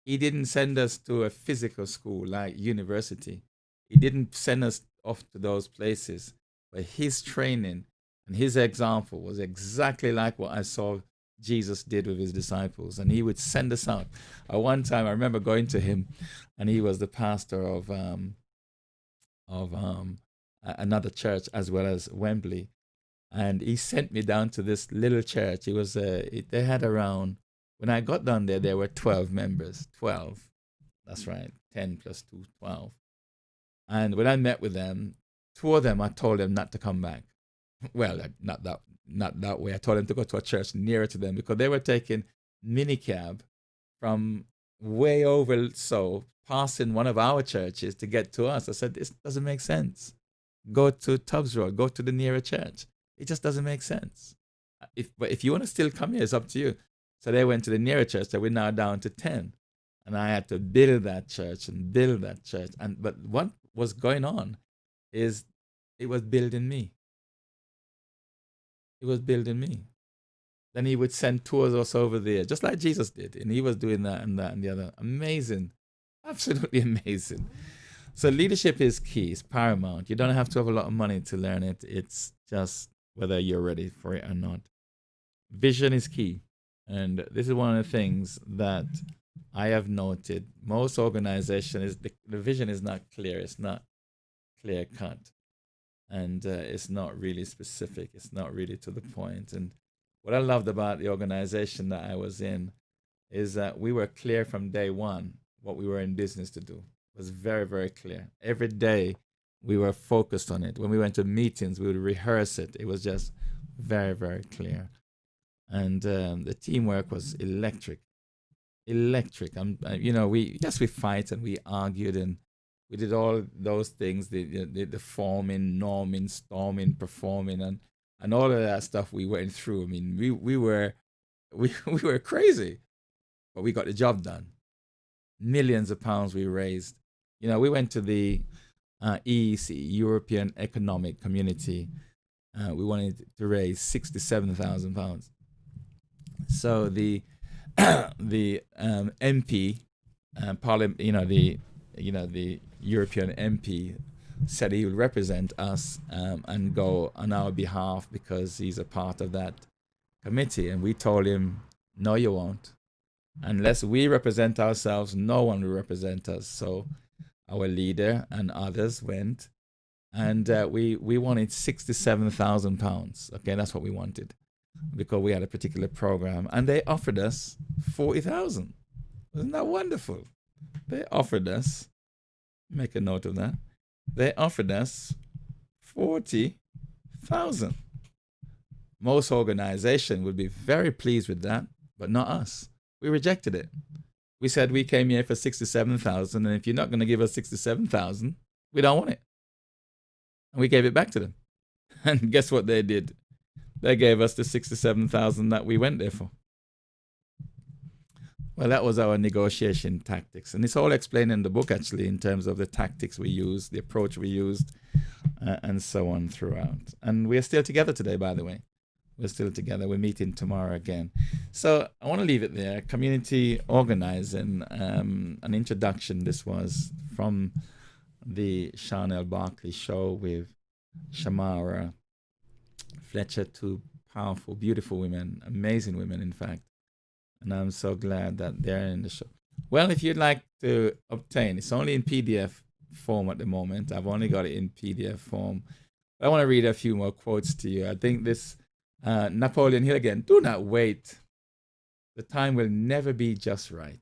he didn't send us to a physical school like university. He didn't send us off to those places, but his training and his example was exactly like what I saw Jesus did with his disciples, and he would send us out. At one time, I remember going to him, and he was the pastor of another church as well as Wembley, and he sent me down to this little church. It was they had around, when I got down there were 12 members. 12, that's right, 10 plus 2, 12. And when I met with them, 2 of them, I told them not to come back. Well, not that way. I told them to go to a church nearer to them because they were taking minicab from way over, so passing one of our churches to get to us. I said, this doesn't make sense. Go to Tubbs Road, go to the nearer church. It just doesn't make sense. But if you want to still come here, it's up to you. So they went to the nearer church, so we're now down to 10. And I had to build that church and build that church. But what was going on is it was building me. It was building me. Then he would send 2 of us over there, just like Jesus did. And he was doing that and that and the other. Amazing. Absolutely amazing. So leadership is key. It's paramount. You don't have to have a lot of money to learn it. It's just whether you're ready for it or not. Vision is key. And this is one of the things that I have noted. Most organizations, the vision is not clear. It's not clear cut. And it's not really specific. It's not really to the point. And what I loved about the organization that I was in is that we were clear from day one what we were in business to do. It was very, very clear. Every day we were focused on it. When we went to meetings, we would rehearse it. It was just very, very clear. And the teamwork was electric. We fight and we argued and we did all those things, the forming, norming, storming, performing, and all of that stuff we went through. I mean, we were crazy, but we got the job done. Millions of pounds we raised. We went to the EEC, European Economic Community. We wanted to raise £67,000. So the MP, Parliament, the European MP said he would represent us and go on our behalf because he's a part of that committee. And we told him, no, you won't. Unless we represent ourselves, no one will represent us. So our leader and others went And we wanted £67,000. Okay, that's what we wanted because we had a particular program, and they offered us 40,000. Isn't that wonderful? They offered us. Make a note of that. They offered us 40,000. Most organization would be very pleased with that, but not us. We rejected it. We said we came here for 67,000, and if you're not going to give us 67,000, we don't want it. And we gave it back to them. And guess what they did? They gave us the 67,000 that we went there for. Well, that was our negotiation tactics. And it's all explained in the book, actually, in terms of the tactics we used, the approach we used, and so on throughout. And we're still together today, by the way. We're still together. We're meeting tomorrow again. So I want to leave it there. Community organizing, an introduction. This was from the Charnel Barkley show with Samara, Fletcher, two powerful, beautiful women, amazing women, in fact. And I'm so glad that they're in the show. Well, if you'd like to obtain, it's only in PDF form at the moment. I've only got it in PDF form. I want to read a few more quotes to you. I think this Napoleon Hill again. Do not wait. The time will never be just right.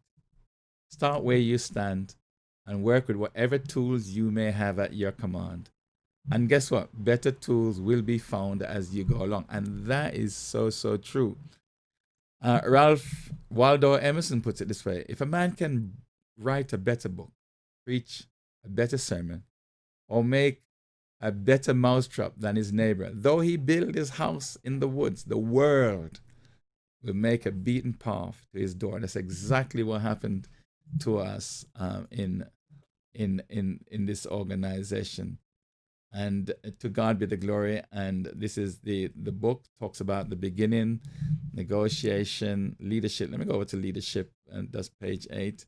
Start where you stand and work with whatever tools you may have at your command. And guess what? Better tools will be found as you go along. And that is so, so true. Ralph Waldo Emerson puts it this way: if a man can write a better book, preach a better sermon, or make a better mousetrap than his neighbor, though he build his house in the woods, the world will make a beaten path to his door. That's exactly what happened to us in this organization. And to God be the glory. And this is the book talks about the beginning, negotiation, leadership. Let me go over to leadership, and that's page 8.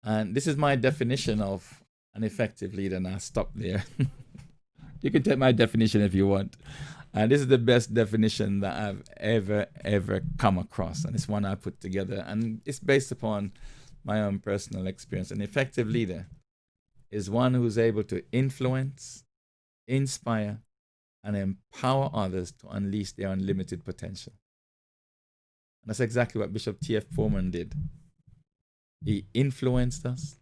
And this is my definition of an effective leader. And I'll stop there. You can take my definition if you want. And this is the best definition that I've ever come across. And it's one I put together. And it's based upon my own personal experience. An effective leader is one who's able to influence, inspire, and empower others to unleash their unlimited potential. And that's exactly what Bishop T.F. Foreman did. He influenced us,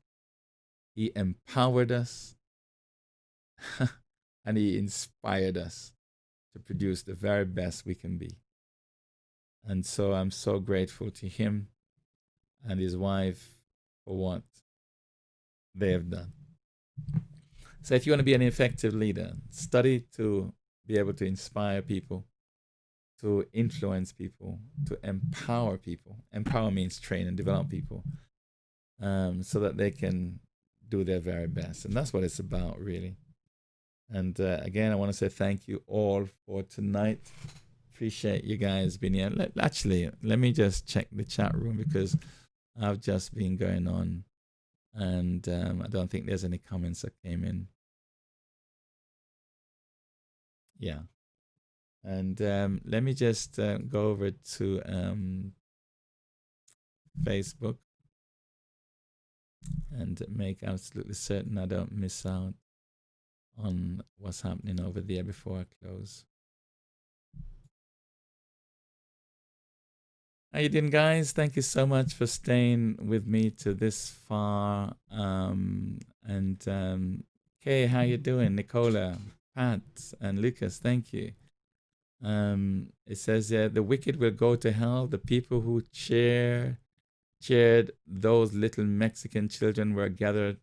he empowered us, and he inspired us to produce the very best we can be. And so I'm so grateful to him and his wife for what they have done. So if you want to be an effective leader, study to be able to inspire people, to influence people, to empower people. Empower means train and develop people, so that they can do their very best. And that's what it's about, really. And again, I want to say thank you all for tonight. Appreciate you guys being here. Let me just check the chat room, because I've just been going on, and I don't think there's any comments that came in. Yeah. And let me just go over to Facebook and make absolutely certain I don't miss out on what's happening over there before I close. How you doing, guys? Thank you so much for staying with me to this far. Kay, how you doing? Nicola, Pat, and Lucas, thank you. It says the wicked will go to hell. The people who cheered those little Mexican children were gathered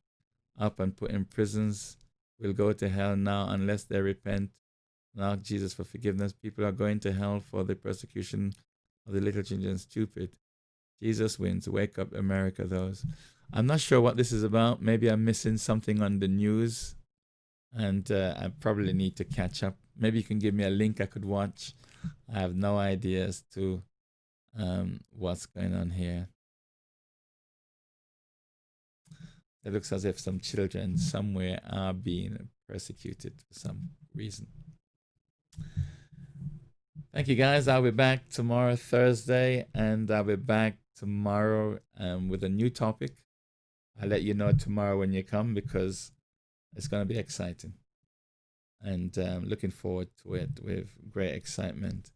up and put in prisons will go to hell now unless they repent and ask Jesus for forgiveness. People are going to hell for the persecution of the little children. Stupid. Jesus wins. Wake up, America, those. I'm not sure what this is about. Maybe I'm missing something on the news, and I probably need to catch up. Maybe you can give me a link I could watch. I have no idea as to what's going on here. It looks as if some children somewhere are being persecuted for some reason. Thank you, guys. I'll be back tomorrow, Thursday, and I'll be back tomorrow with a new topic. I'll let you know tomorrow when you come, because it's going to be exciting. and looking forward to it with great excitement.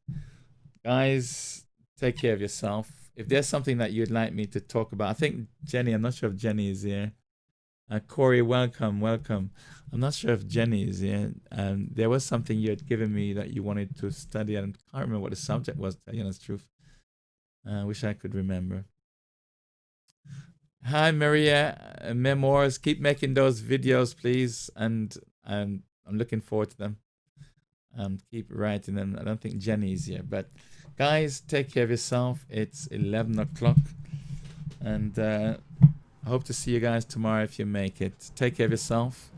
Guys, take care of yourself. If there's something that you'd like me to talk about, I think Jenny, I'm not sure if Jenny is here. Corey, welcome. I'm not sure if Jenny is here. There was something you had given me that you wanted to study, and I can't remember what the subject was, to tell you the truth. I wish I could remember. Hi, Maria. Memoirs, keep making those videos, please, and I'm looking forward to them. Keep writing them. I don't think Jenny is here, but guys, take care of yourself. It's 11 o'clock, and I hope to see you guys tomorrow if you make it. Take care of yourself,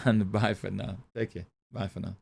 and bye for now. Take care. Bye for now.